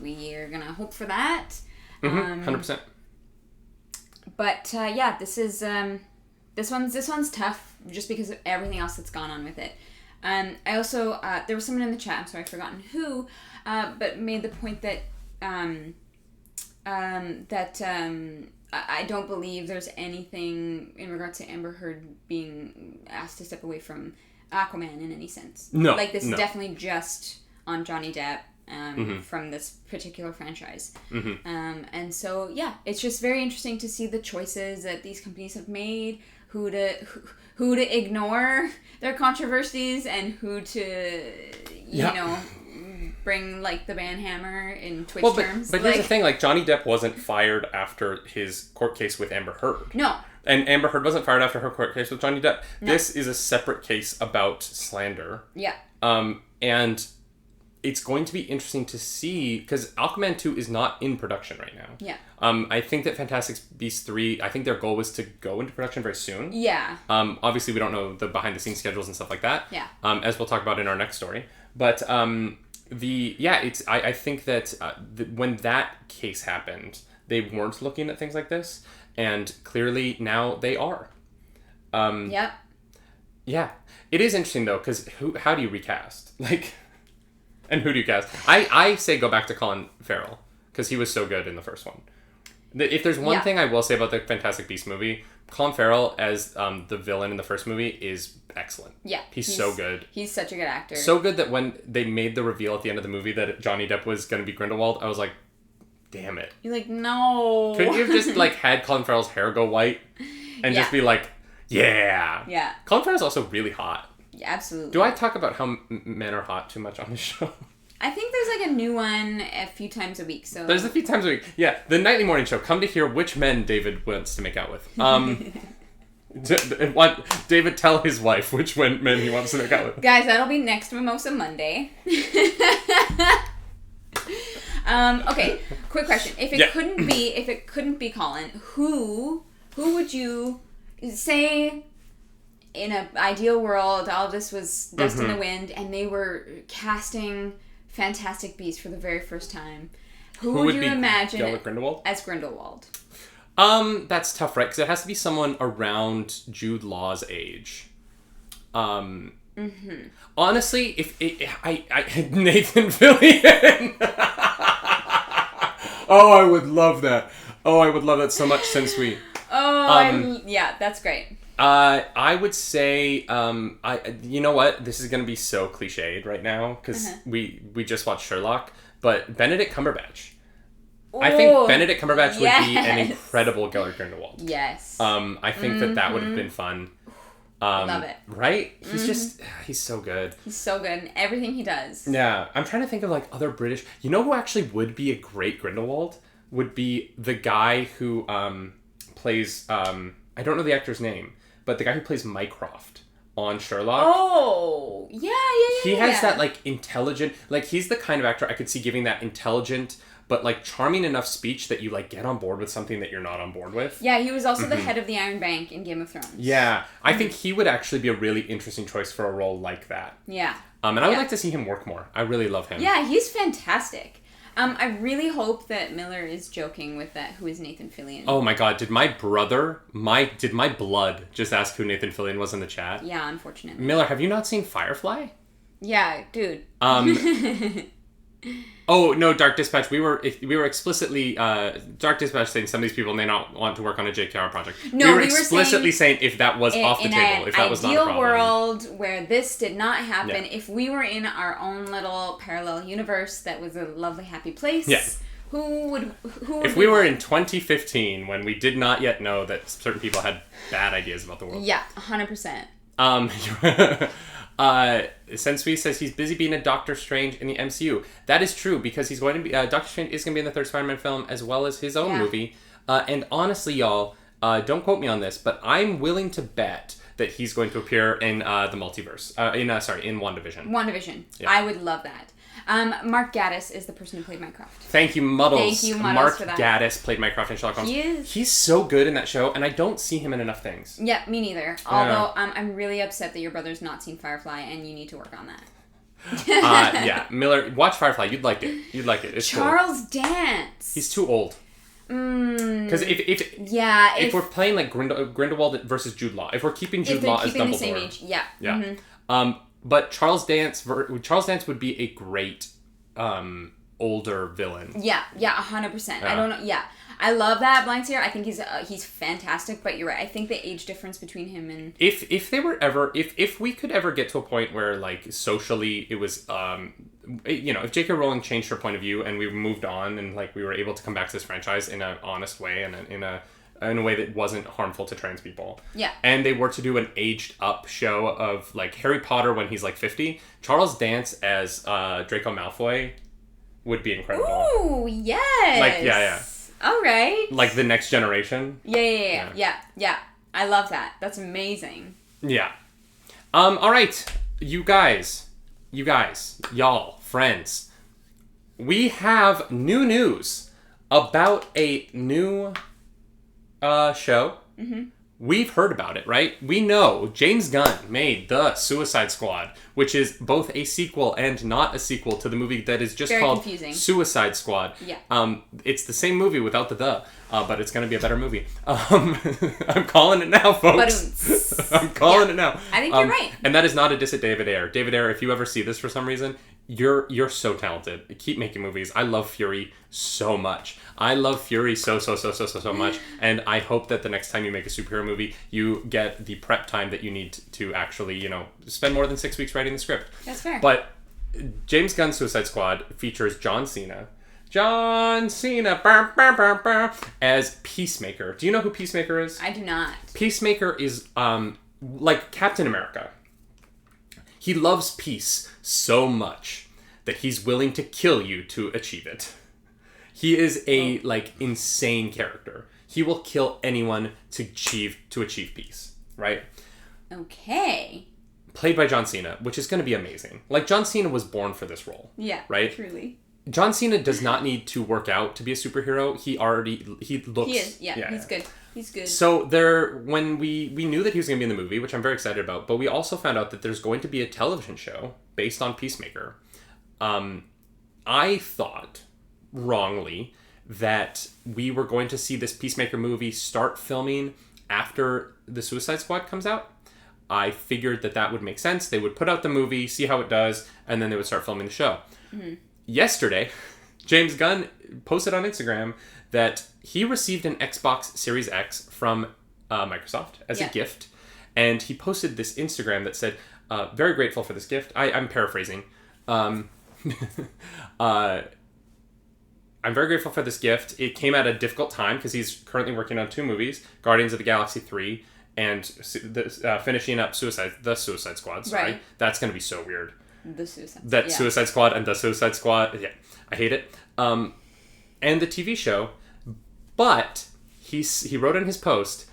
Speaker 2: we are going to hope for that.
Speaker 1: 100%.
Speaker 2: But, this is, this one's tough just because of everything else that's gone on with it. I also, there was someone in the chat, I'm sorry, I've forgotten who, but made the point that, I don't believe there's anything in regards to Amber Heard being asked to step away from Aquaman in any sense. No. Like, this is definitely just on Johnny Depp from this particular franchise. And so, yeah, it's just very interesting to see the choices that these companies have made, who to ignore their controversies and who to, bring, like, the banhammer in Twitch terms.
Speaker 1: But here's the thing, like, Johnny Depp wasn't fired after his court case with Amber Heard.
Speaker 2: No.
Speaker 1: And Amber Heard wasn't fired after her court case with Johnny Depp. No. This is a separate case about slander. Yeah. And it's going to be interesting to see, because Aquaman 2 is not in production right now. Yeah. I think that Fantastic Beasts 3, I think their goal was to go into production very soon. Yeah. Obviously, we don't know the behind-the-scenes schedules and stuff like that. Yeah. As we'll talk about in our next story. But, I think that when that case happened, they weren't looking at things like this, and clearly now they are. Yep. Yeah. It is interesting, though, because how do you recast? Like... And who do you cast? I say go back to Colin Farrell, because he was so good in the first one. If there's one thing I will say about the Fantastic Beasts movie, Colin Farrell as the villain in the first movie is excellent. Yeah. He's so good.
Speaker 2: He's such a good actor.
Speaker 1: So good that when they made the reveal at the end of the movie that Johnny Depp was going to be Grindelwald, I was like, damn it.
Speaker 2: You're like, no.
Speaker 1: Couldn't you have just like had Colin Farrell's hair go white and just be like, yeah. Yeah. Colin Farrell's also really hot.
Speaker 2: Yeah, absolutely.
Speaker 1: Do I talk about how men are hot too much on the show?
Speaker 2: I think there's like a new one a few times a week. So
Speaker 1: there's a few times a week. Yeah, the nightly morning show. Come to hear which men David wants to make out with. David, tell his wife which men he wants to make out with.
Speaker 2: Guys, that'll be next Mimosa Monday. Okay, quick question. If it couldn't be Colin, who would you say in an ideal world, all this was dust in the wind, and they were casting Fantastic Beasts for the very first time? Who would you imagine
Speaker 1: Grindelwald?
Speaker 2: as Grindelwald?
Speaker 1: That's tough, right? Because it has to be someone around Jude Law's age. Honestly, if Nathan Fillion. Oh, I would love that. Oh, I would love that so much since we.
Speaker 2: Yeah, that's great.
Speaker 1: I would say, you know what? This is gonna be so cliched right now because we just watched Sherlock, but Benedict Cumberbatch. I think Benedict Cumberbatch would be an incredible Gellert Grindelwald.
Speaker 2: Yes.
Speaker 1: I think that would have been fun.
Speaker 2: Love it.
Speaker 1: Right? He's so good.
Speaker 2: He's so good in everything he does.
Speaker 1: Yeah. I'm trying to think of like other British. You know who actually would be a great Grindelwald? Would be the guy who plays, I don't know the actor's name, but the guy who plays Mycroft on Sherlock.
Speaker 2: Oh, yeah.
Speaker 1: He has that like intelligent, like he's the kind of actor I could see giving that intelligent but like charming enough speech that you like get on board with something that you're not on board with.
Speaker 2: Yeah, he was also the head of the Iron Bank in Game of Thrones.
Speaker 1: Yeah, I think he would actually be a really interesting choice for a role like that.
Speaker 2: Yeah.
Speaker 1: And I would like to see him work more. I really love him.
Speaker 2: Yeah, he's fantastic. I really hope that Miller is joking with that. Who is Nathan Fillion?
Speaker 1: Oh my God! Did my blood just ask who Nathan Fillion was in the chat?
Speaker 2: Yeah, unfortunately.
Speaker 1: Miller, have you not seen Firefly?
Speaker 2: Yeah, dude.
Speaker 1: Oh no, Dark Dispatch. We were explicitly Dark Dispatch saying some of these people may not want to work on a JKR project.
Speaker 2: No,
Speaker 1: we were explicitly saying if that was off the table, if that was not a problem.
Speaker 2: In an ideal world where this did not happen, if we were in our own little parallel universe that was a lovely, happy place, who would
Speaker 1: if we were in 2015 when we did not yet know that certain people had bad ideas about the world?
Speaker 2: Yeah, 100%.
Speaker 1: Sensui says he's busy being a Doctor Strange in the MCU. That is true because he's going to be Doctor Strange is going to be in the third Spider-Man film as well as his own movie. And honestly, y'all, don't quote me on this, but I'm willing to bet that he's going to appear in the multiverse. In WandaVision.
Speaker 2: WandaVision. Yeah. I would love that. Mark Gatiss is the person who played Mycroft.
Speaker 1: Thank you, Muddles.
Speaker 2: Thank you, Muddles,
Speaker 1: Mark
Speaker 2: for that.
Speaker 1: Gatiss played Mycroft in Sherlock Holmes. He's so good in that show, and I don't see him in enough things.
Speaker 2: Yeah, me neither. Although, I'm really upset that your brother's not seen Firefly, and you need to work on that.
Speaker 1: Yeah, Miller, watch Firefly. You'd like it. It's
Speaker 2: Charles Dance.
Speaker 1: He's too old. Because if we're playing like Grindelwald versus Jude Law, if we're keeping Jude Law as Dumbledore,
Speaker 2: the same age, yeah.
Speaker 1: Mm-hmm. But Charles Dance would be a great older villain. Yeah,
Speaker 2: 100%. I don't know. Yeah, I love that BlindSeer. I think he's fantastic. But you're right. I think the age difference between him and
Speaker 1: if we could ever get to a point where like socially it was if J.K. Rowling changed her point of view and we moved on and like we were able to come back to this franchise in an honest way and in a way that wasn't harmful to trans people. Yeah. And they were to do an aged up show of like Harry Potter when he's like 50, Charles Dance as Draco Malfoy would be incredible.
Speaker 2: Ooh, yes.
Speaker 1: Like, yeah.
Speaker 2: All right.
Speaker 1: Like the next generation.
Speaker 2: Yeah. I love that. That's amazing.
Speaker 1: Yeah. All right. You guys, y'all, friends. We have new news about a new show. Mm-hmm. We've heard about it, right? We know James Gunn made The Suicide Squad, which is both a sequel and not a sequel to the movie that is just called Suicide Squad. Yeah. It's the same movie without the but it's going to be a better movie. I'm calling it now, folks. I'm calling it now.
Speaker 2: I think you're right.
Speaker 1: And that is not a diss at David Ayer. David Ayer, if you ever see this for some reason, you're so talented. Keep making movies. I love Fury so much. I love Fury so much. And I hope that the next time you make a superhero movie, you get the prep time that you need to actually, spend more than 6 weeks writing the script.
Speaker 2: That's fair.
Speaker 1: But James Gunn's Suicide Squad features John Cena, as Peacemaker. Do you know who Peacemaker is?
Speaker 2: I do not.
Speaker 1: Peacemaker is like Captain America. He loves peace so much that he's willing to kill you to achieve it. He is a insane character. He will kill anyone to achieve peace. right?
Speaker 2: Okay.
Speaker 1: Played by John Cena, which is going to be amazing. Like, John Cena was born for this role.
Speaker 2: Yeah.
Speaker 1: Right?
Speaker 2: Truly.
Speaker 1: John Cena does not need to work out to be a superhero. He looks...
Speaker 2: He is. Yeah. He's good. He's good.
Speaker 1: So when we knew that he was going to be in the movie, which I'm very excited about, but we also found out that there's going to be a television show based on Peacemaker. I thought, wrongly, that we were going to see this Peacemaker movie start filming after the Suicide Squad comes out. I figured that would make sense. They would put out the movie, see how it does, and then they would start filming the show. Mm-hmm. Yesterday, James Gunn posted on Instagram that he received an Xbox Series X from Microsoft as a gift. And he posted this Instagram that said, very grateful for this gift. I'm paraphrasing. I'm very grateful for this gift. It came at a difficult time because he's currently working on 2 movies, Guardians of the Galaxy 3 and finishing up the Suicide Squad. Sorry. Right. That's going to be so weird. Suicide Squad and the Suicide Squad. Yeah, I hate it. And the TV show. But he wrote in his post,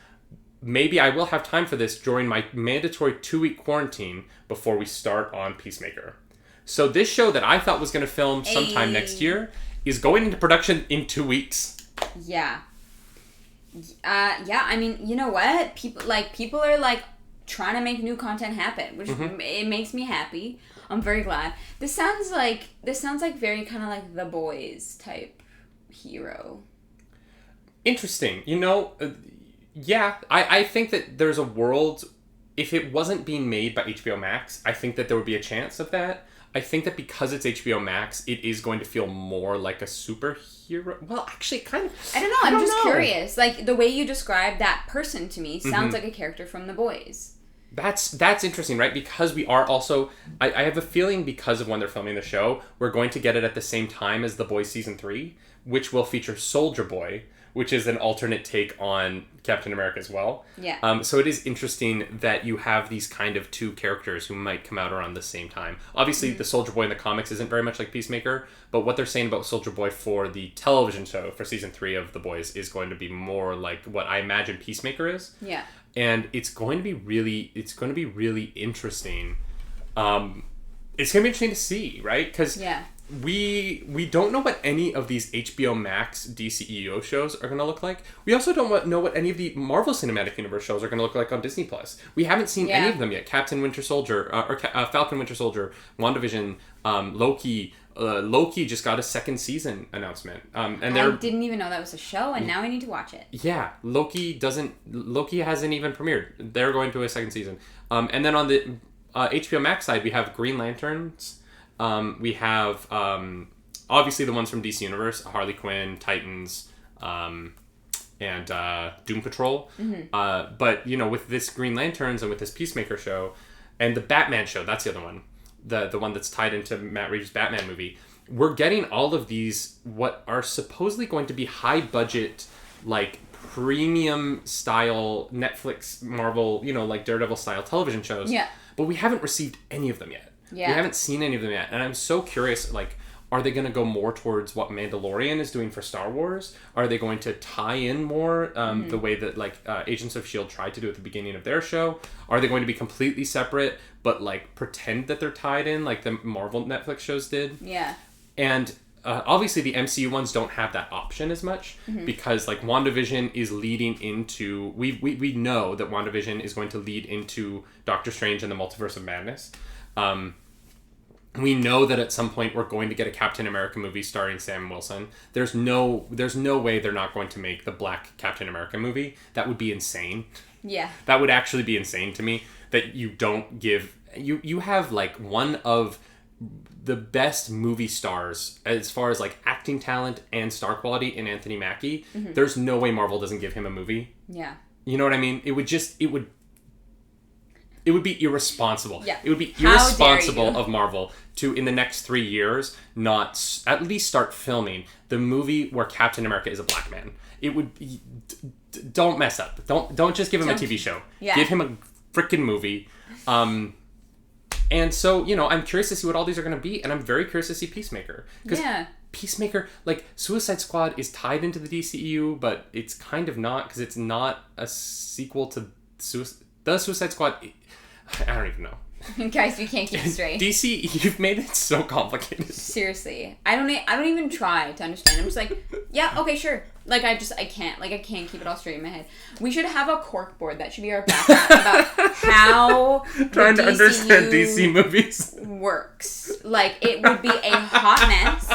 Speaker 1: maybe I will have time for this during my mandatory 2-week quarantine before we start on Peacemaker. So this show that I thought was going to film sometime next year is going into production in 2 weeks. Yeah.
Speaker 2: I mean, you know what? People are like trying to make new content happen, which it makes me happy. I'm very glad. This sounds like very kind of like The Boys type hero.
Speaker 1: Interesting. You know, I think that there's a world, if it wasn't being made by HBO Max, I think that there would be a chance of that. I think that because it's HBO Max, it is going to feel more like a superhero. Well, actually, kind of.
Speaker 2: I don't know. I'm just curious. Like, the way you describe that person to me sounds like a character from The Boys.
Speaker 1: That's interesting, right? Because we are also... I have a feeling because of when they're filming the show, we're going to get it at the same time as The Boys Season 3, which will feature Soldier Boy, which is an alternate take on Captain America as well.
Speaker 2: Yeah.
Speaker 1: So it is interesting that you have these kind of 2 characters who might come out around the same time. Obviously, the Soldier Boy in the comics isn't very much like Peacemaker, but what they're saying about Soldier Boy for the television show for Season 3 of The Boys is going to be more like what I imagine Peacemaker is.
Speaker 2: Yeah.
Speaker 1: And it's going to be really interesting. It's going to be interesting to see, right? Because we don't know what any of these HBO Max DCEU shows are going to look like. We also don't know what any of the Marvel Cinematic Universe shows are going to look like on Disney Plus. We haven't seen any of them yet. Captain Winter Soldier, Falcon Winter Soldier, WandaVision, Loki. Loki just got a 2nd season announcement. And
Speaker 2: I didn't even know that was a show, and now I need to watch it.
Speaker 1: Yeah, Loki hasn't even premiered. They're going to a 2nd season. And then on the HBO Max side, we have Green Lanterns. We have obviously the ones from DC Universe, Harley Quinn, Titans, and Doom Patrol. Mm-hmm. But, you know, with this Green Lanterns and with this Peacemaker show, and the Batman show, that's the other one. The one that's tied into Matt Reeves' Batman movie. We're getting all of these, what are supposedly going to be high budget, like premium style Netflix, Marvel, you know, like Daredevil style television shows.
Speaker 2: Yeah.
Speaker 1: But we haven't received any of them yet.
Speaker 2: Yeah.
Speaker 1: We haven't seen any of them yet. And I'm so curious, like, are they going to go more towards what Mandalorian is doing for Star Wars? Are they going to tie in more the way that, like, Agents of S.H.I.E.L.D. tried to do at the beginning of their show? Are they going to be completely separate, but, like, pretend that they're tied in, like the Marvel Netflix shows did?
Speaker 2: Yeah.
Speaker 1: And obviously the MCU ones don't have that option as much because, like, WandaVision is leading into... We know that WandaVision is going to lead into Doctor Strange and the Multiverse of Madness. We know that at some point we're going to get a Captain America movie starring Sam Wilson. There's no way they're not going to make the Black Captain America movie. That would be insane.
Speaker 2: Yeah.
Speaker 1: That would actually be insane to me, that you don't give... You have, like, one of the best movie stars as far as, like, acting talent and star quality in Anthony Mackie. Mm-hmm. There's no way Marvel doesn't give him a movie.
Speaker 2: Yeah.
Speaker 1: You know what I mean? It would be irresponsible.
Speaker 2: Yeah.
Speaker 1: It would be irresponsible of Marvel to, in the next 3 years, not at least start filming the movie where Captain America is a black man. It would... Don't mess up. Don't just give him a TV show.
Speaker 2: Yeah.
Speaker 1: Give him a freaking movie. And so, you know, I'm curious to see what all these are going to be, and I'm very curious to see Peacemaker. Because Peacemaker, like, Suicide Squad is tied into the DCEU, but it's kind of not, because it's not a sequel to the Suicide Squad, I don't even know.
Speaker 2: Guys, we can't keep it straight.
Speaker 1: DC, you've made it so complicated.
Speaker 2: Seriously. I don't even try to understand. I'm just like, yeah, okay, sure. Like, I can't keep it all straight in my head. We should have a corkboard. That should be our background about how
Speaker 1: trying to understand DC movies
Speaker 2: works. Like, it would be a hot mess.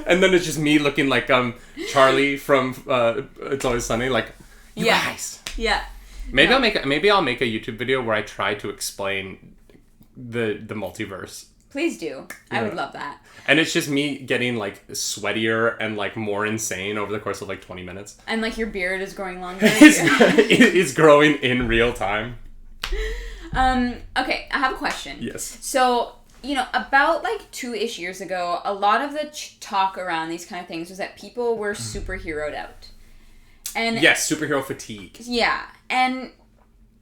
Speaker 1: And then it's just me looking like Charlie from It's Always Sunny, like, you guys.
Speaker 2: Yeah.
Speaker 1: Maybe I'll make a YouTube video where I try to explain the multiverse.
Speaker 2: Please do. I would love that.
Speaker 1: And it's just me getting like sweatier and like more insane over the course of like 20 minutes.
Speaker 2: And like your beard is growing longer.
Speaker 1: It's growing in real time.
Speaker 2: Okay, I have a question.
Speaker 1: Yes.
Speaker 2: So, about like 2-ish years ago, a lot of the talk around these kind of things was that people were superheroed out. And
Speaker 1: yes, superhero fatigue.
Speaker 2: Yeah. And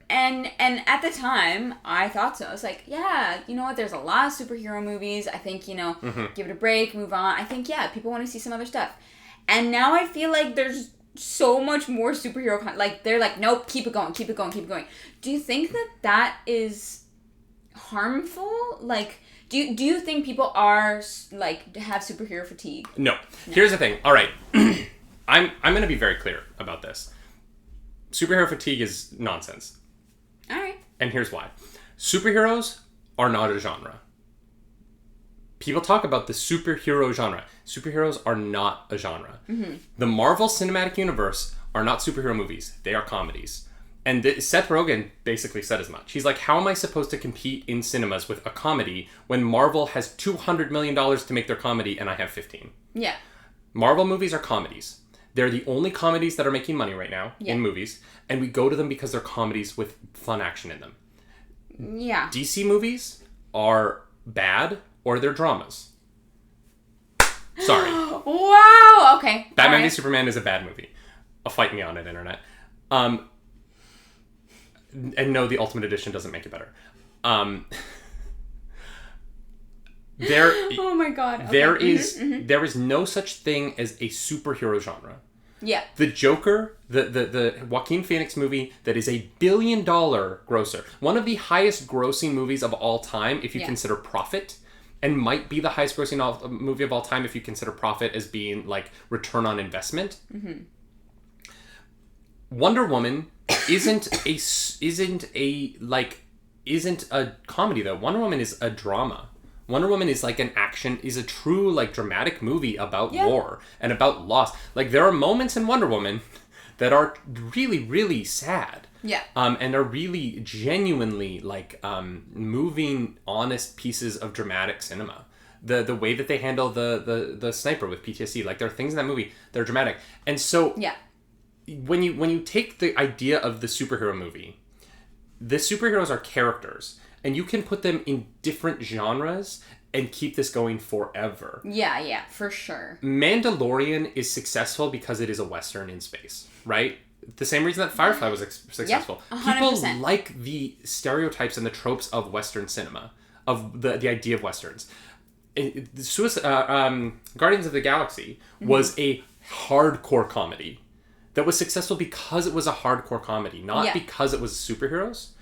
Speaker 2: at the time, I thought so. I was like, yeah, you know what? There's a lot of superhero movies. I think, give it a break, move on. I think, yeah, people want to see some other stuff. And now I feel like there's so much more superhero like, they're like, nope, keep it going, keep it going, keep it going. Do you think that is harmful? Like, do you think people are, like, have superhero fatigue?
Speaker 1: No. Here's the thing. All right. I'm going to be very clear about this. Superhero fatigue is nonsense.
Speaker 2: All right.
Speaker 1: And here's why. Superheroes are not a genre. People talk about the superhero genre. Superheroes are not a genre. Mm-hmm. The Marvel Cinematic Universe are not superhero movies. They are comedies. And Seth Rogen basically said as much. He's like, how am I supposed to compete in cinemas with a comedy when Marvel has $200 million to make their comedy and I have 15?
Speaker 2: Yeah.
Speaker 1: Marvel movies are comedies. They're the only comedies that are making money right now in movies, and we go to them because they're comedies with fun action in them.
Speaker 2: Yeah.
Speaker 1: DC movies are bad or they're dramas. Sorry.
Speaker 2: Wow. Okay.
Speaker 1: Batman v Superman is a bad movie. Fight me on it, internet. And no, the Ultimate Edition doesn't make it better.
Speaker 2: Oh my god. Okay.
Speaker 1: There is no such thing as a superhero genre.
Speaker 2: Yeah.
Speaker 1: The Joker, the Joaquin Phoenix movie that is $1 billion grosser. One of the highest grossing movies of all time if you consider profit, and might be the highest grossing movie of all time if you consider profit as being like return on investment. Mm-hmm. Wonder Woman isn't a comedy though. Wonder Woman is a drama. Wonder Woman is like is a true like dramatic movie about war and about loss. Like there are moments in Wonder Woman that are really, really sad.
Speaker 2: Yeah.
Speaker 1: And are really genuinely like moving, honest pieces of dramatic cinema. The way that they handle the sniper with PTSD, like there are things in that movie that are dramatic. And so when you take the idea of the superhero movie, the superheroes are characters. And you can put them in different genres and keep this going forever.
Speaker 2: Yeah, for sure.
Speaker 1: Mandalorian is successful because it is a Western in space, right? The same reason that Firefly was successful.
Speaker 2: Yeah, 100%.
Speaker 1: People like the stereotypes and the tropes of Western cinema, of the idea of Westerns. Guardians of the Galaxy was a hardcore comedy that was successful because it was a hardcore comedy, not because it was superheroes.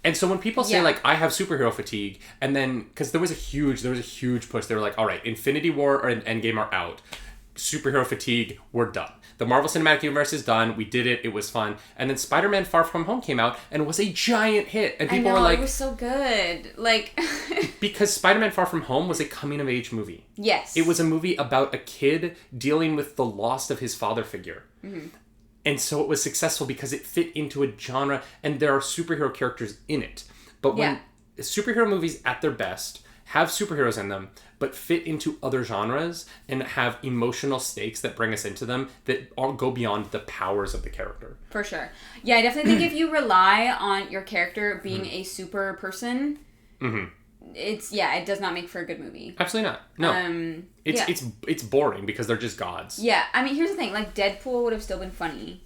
Speaker 1: And so when people say like I have superhero fatigue, and then because there was a huge push, they were like, all right, Infinity War and Endgame are out, superhero fatigue, we're done. The Marvel Cinematic Universe is done. We did it. It was fun. And then Spider-Man: Far From Home came out and was a giant hit. And people were like,
Speaker 2: it was so good. Like
Speaker 1: because Spider-Man: Far From Home was a coming of age movie.
Speaker 2: Yes.
Speaker 1: It was a movie about a kid dealing with the loss of his father figure. Mm-hmm. And so it was successful because it fit into a genre and there are superhero characters in it. But when superhero movies at their best have superheroes in them, but fit into other genres and have emotional stakes that bring us into them that all go beyond the powers of the character.
Speaker 2: For sure. Yeah, I definitely think if you rely on your character being a super person, it does not make for a good movie.
Speaker 1: Absolutely not. No. It's boring because they're just gods.
Speaker 2: Yeah, I mean, here's the thing. Like, Deadpool would have still been funny.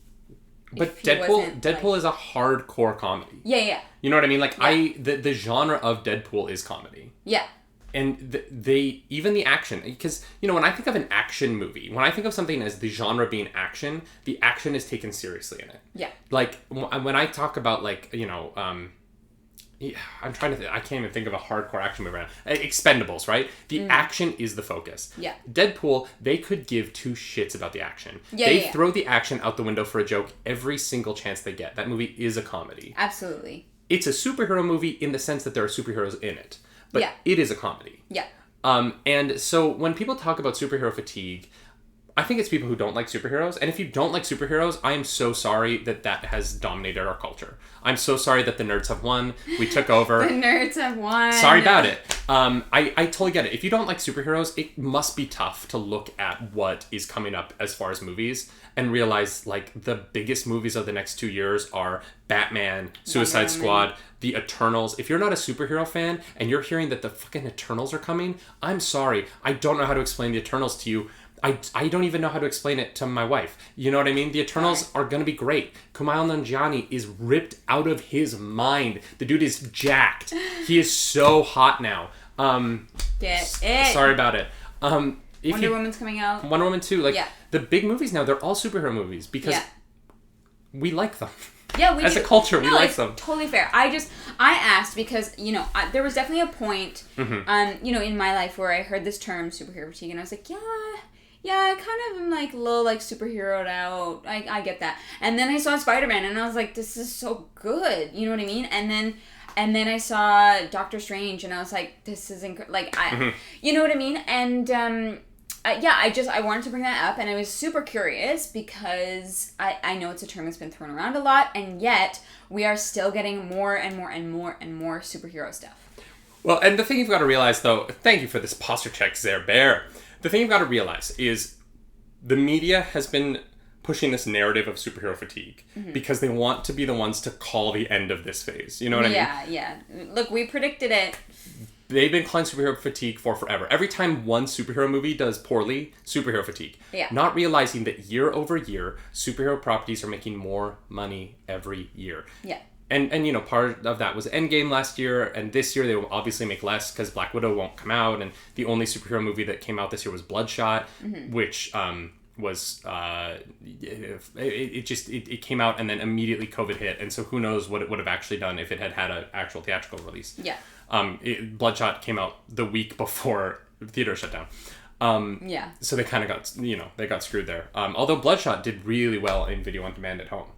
Speaker 1: But Deadpool is a hardcore comedy.
Speaker 2: Yeah.
Speaker 1: You know what I mean? Like, the genre of Deadpool is comedy.
Speaker 2: Yeah.
Speaker 1: they even the action, because when I think of an action movie, when I think of something as the genre being action, the action is taken seriously in it.
Speaker 2: Yeah.
Speaker 1: Like when I talk about I'm trying to think, I can't even think of a hardcore action movie right now. Expendables, right? The action is the focus.
Speaker 2: Yeah.
Speaker 1: Deadpool, they could give two shits about the action.
Speaker 2: Yeah,
Speaker 1: they throw the action out the window for a joke every single chance they get. That movie is a comedy.
Speaker 2: Absolutely.
Speaker 1: It's a superhero movie in the sense that there are superheroes in it. But it is a comedy.
Speaker 2: Yeah.
Speaker 1: And so when people talk about superhero fatigue, I think it's people who don't like superheroes. And if you don't like superheroes, I am so sorry that has dominated our culture. I'm so sorry that the nerds have won. We took over.
Speaker 2: The nerds have won.
Speaker 1: Sorry about it. I totally get it. If you don't like superheroes, it must be tough to look at what is coming up as far as movies and realize, like, the biggest movies of the next 2 years are Batman, Suicide Squad, The Eternals. If you're not a superhero fan and you're hearing that the fucking Eternals are coming, I'm sorry. I don't know how to explain the Eternals to you. I don't even know how to explain it to my wife. You know what I mean? The Eternals are going to be great. Kumail Nanjiani is ripped out of his mind. The dude is jacked. He is so hot now.
Speaker 2: Get it.
Speaker 1: Sorry about it.
Speaker 2: Wonder Woman's coming out.
Speaker 1: Wonder Woman 2. The big movies now, they're all superhero movies because we like them.
Speaker 2: Yeah, we
Speaker 1: as
Speaker 2: do.
Speaker 1: a culture, we like them.
Speaker 2: Totally fair. I asked because there was definitely a point, in my life where I heard this term superhero fatigue, and I was like, yeah, I kind of am like a little like superheroed out. I get that. And then I saw Spider-Man, and I was like, this is so good. You know what I mean? And then I saw Doctor Strange, and I was like, this is you know what I mean? And I wanted to bring that up, and I was super curious because I know it's a term that's been thrown around a lot, and yet we are still getting more and more and more and more superhero stuff.
Speaker 1: Well, and the thing you've got to realize, though, thank you for this posture check, Zer Bear. The thing you've got to realize is the media has been pushing this narrative of superhero fatigue because they want to be the ones to call the end of this phase. You know what I mean?
Speaker 2: Yeah. Look, we predicted it.
Speaker 1: They've been calling superhero fatigue for forever. Every time one superhero movie does poorly, superhero fatigue.
Speaker 2: Yeah.
Speaker 1: Not realizing that year over year, superhero properties are making more money every year.
Speaker 2: Yeah.
Speaker 1: And part of that was Endgame last year, and this year they will obviously make less because Black Widow won't come out, and the only superhero movie that came out this year was Bloodshot, which was it came out and then immediately COVID hit, and so who knows what it would have actually done if it had an actual theatrical release.
Speaker 2: Yeah.
Speaker 1: Bloodshot came out the week before the theater shut down. So they kind of got they got screwed there. Although Bloodshot did really well in video on demand at home.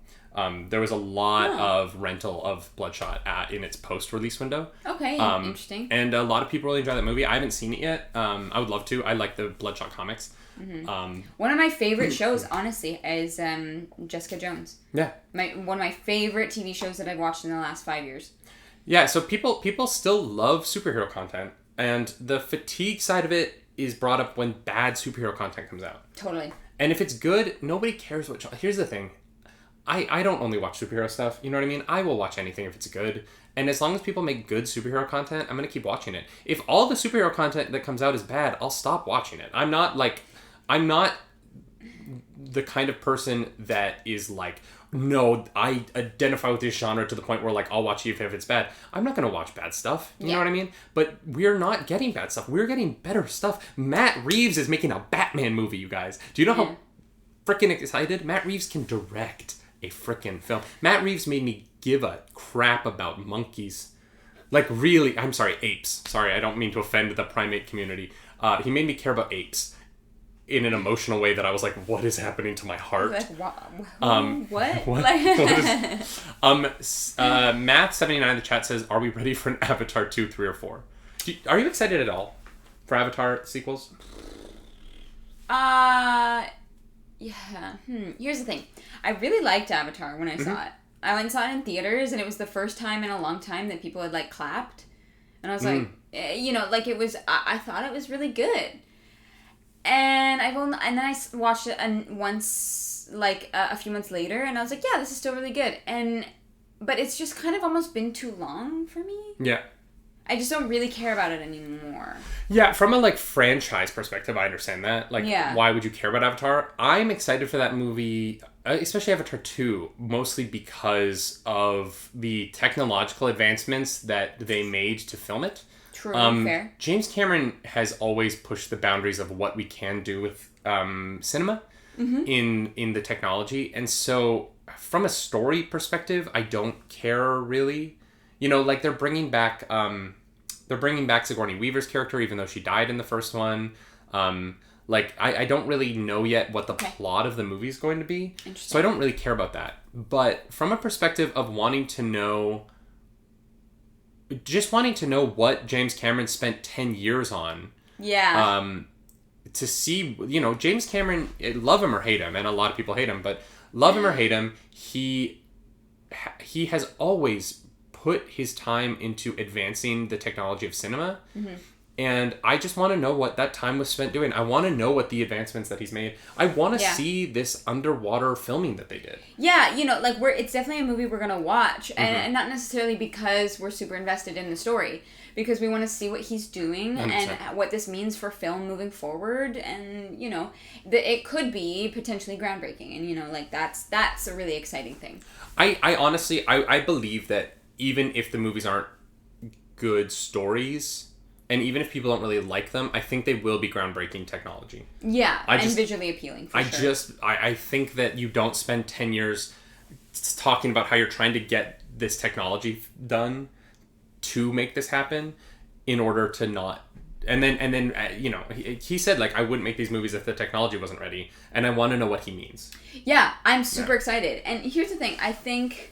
Speaker 1: There was a lot of rental of Bloodshot in its post-release window. Okay,
Speaker 2: interesting.
Speaker 1: And a lot of people really enjoy that movie. I haven't seen it yet. I would love to. I like the Bloodshot comics.
Speaker 2: One of my favorite shows, honestly, is Jessica Jones.
Speaker 1: Yeah.
Speaker 2: One of my favorite TV shows that I've watched in the last 5 years.
Speaker 1: Yeah, so people still love superhero content, and the fatigue side of it is brought up when bad superhero content comes out.
Speaker 2: Totally.
Speaker 1: And if it's good, nobody cares what... Here's the thing. I don't only watch superhero stuff, you know what I mean? I will watch anything if it's good. And as long as people make good superhero content, I'm going to keep watching it. If all the superhero content that comes out is bad, I'll stop watching it. I'm not the kind of person that is like, no, I identify with this genre to the point where like I'll watch it if it's bad. I'm not going to watch bad stuff. You know what I mean? But we're not getting bad stuff. We're getting better stuff. Matt Reeves is making a Batman movie, you guys. Do you know how freaking excited? Matt Reeves can direct a freaking film. Matt Reeves made me give a crap about monkeys. Like really, I'm sorry, apes. Sorry, I don't mean to offend the primate community. He made me care about apes in an emotional way that I was like, what is happening to my heart?
Speaker 2: Like, what?
Speaker 1: Math79 in the chat says, are we ready for an Avatar 2, 3, or 4? Are you excited at all for Avatar sequels?
Speaker 2: Yeah. Here's the thing. I really liked Avatar when I saw it. I went and saw it in theaters, and it was the first time in a long time that people had like clapped, and I was like, it was. I thought it was really good, and then I watched it once like a few months later, and I was like, yeah, this is still really good, but it's just kind of almost been too long for me.
Speaker 1: Yeah.
Speaker 2: I just don't really care about it anymore.
Speaker 1: Yeah, from a like franchise perspective, I understand that. Like, why would you care about Avatar? I'm excited for that movie especially Avatar 2, mostly because of the technological advancements that they made to film it.
Speaker 2: True, fair.
Speaker 1: James Cameron has always pushed the boundaries of what we can do with cinema in the technology. And so from a story perspective, I don't care really. You know, like they're bringing back Sigourney Weaver's character, even though she died in the first one. Like, I don't really know yet what the plot of the movie is going to be. So I don't really care about that. But from a perspective of wanting to know what James Cameron spent 10 years on.
Speaker 2: Yeah.
Speaker 1: To see, you know, James Cameron, love him or hate him, and a lot of people hate him, but love him or hate him, he has always put his time into advancing the technology of cinema. Mm-hmm. And I just want to know what that time was spent doing. I want to know what the advancements that he's made. I want to see this underwater filming that they did.
Speaker 2: Yeah, you know, like it's definitely a movie we're going to watch. And not necessarily because we're super invested in the story. Because we want to see what he's doing 100%. And what this means for film moving forward. And, you know, it could be potentially groundbreaking. And, you know, like that's a really exciting thing.
Speaker 1: I honestly, I believe that even if the movies aren't good stories... And even if people don't really like them, I think they will be groundbreaking technology.
Speaker 2: Yeah, and visually appealing, for sure.
Speaker 1: I think that you don't spend 10 years talking about how you're trying to get this technology done to make this happen in order to not... And then you know, he said, like, I wouldn't make these movies if the technology wasn't ready. And I want to know what he means.
Speaker 2: Yeah, I'm super excited. And here's the thing. I think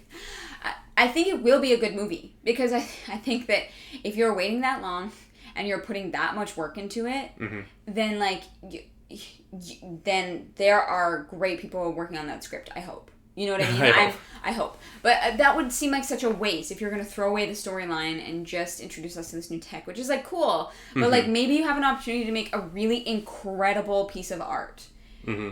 Speaker 2: it will be a good movie. Because I think that if you're waiting that long... and you're putting that much work into it, then, like, then there are great people working on that script, I hope. You know what I mean? I hope. But that would seem like such a waste if you're going to throw away the storyline and just introduce us to this new tech, which is, like, cool. But, like, maybe you have an opportunity to make a really incredible piece of art.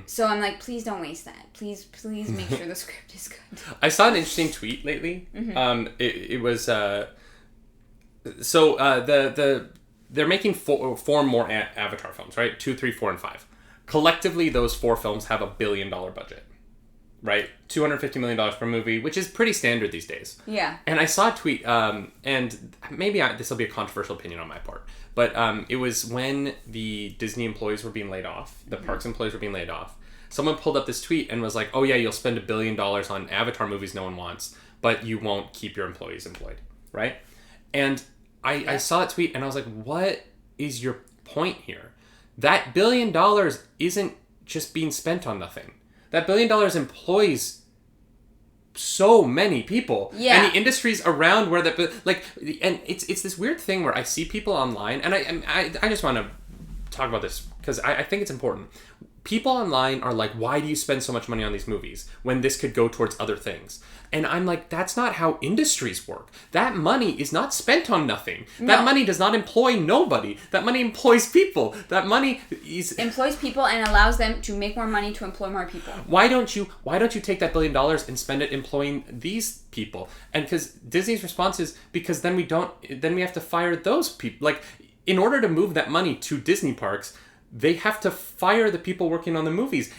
Speaker 2: So I'm like, please don't waste that. Please make sure the script is good.
Speaker 1: I saw an interesting tweet lately. It was... They're making four more Avatar films, right? 2, 3, 4, and 5. Collectively, those 4 films have $1 billion budget, right? $250 million per movie, which is pretty standard these days.
Speaker 2: Yeah.
Speaker 1: And I saw a tweet, and maybe this will be a controversial opinion on my part, but it was when the Disney employees were being laid off, the parks employees were being laid off. Someone pulled up this tweet and was like, oh yeah, you'll spend $1 billion on Avatar movies no one wants, but you won't keep your employees employed, right? And I saw that tweet and I was like, what is your point here? That $1 billion isn't just being spent on nothing. That $1 billion employs so many people. Yeah. And the industries around where that, like, and it's this weird thing where I see people online, and I just want to talk about this because I think it's important. People online are like, why do you spend so much money on these movies when this could go towards other things? And I'm like, that's not how industries work. That money is not spent on nothing. No. That money does not employ nobody. That money employs people. That money
Speaker 2: employs people and allows them to make more money to employ more people.
Speaker 1: Why don't you take that $1 billion and spend it employing these people? And because Disney's response is because then we have to fire those people. Like, in order to move that money to Disney parks, they have to fire the people working on the movies.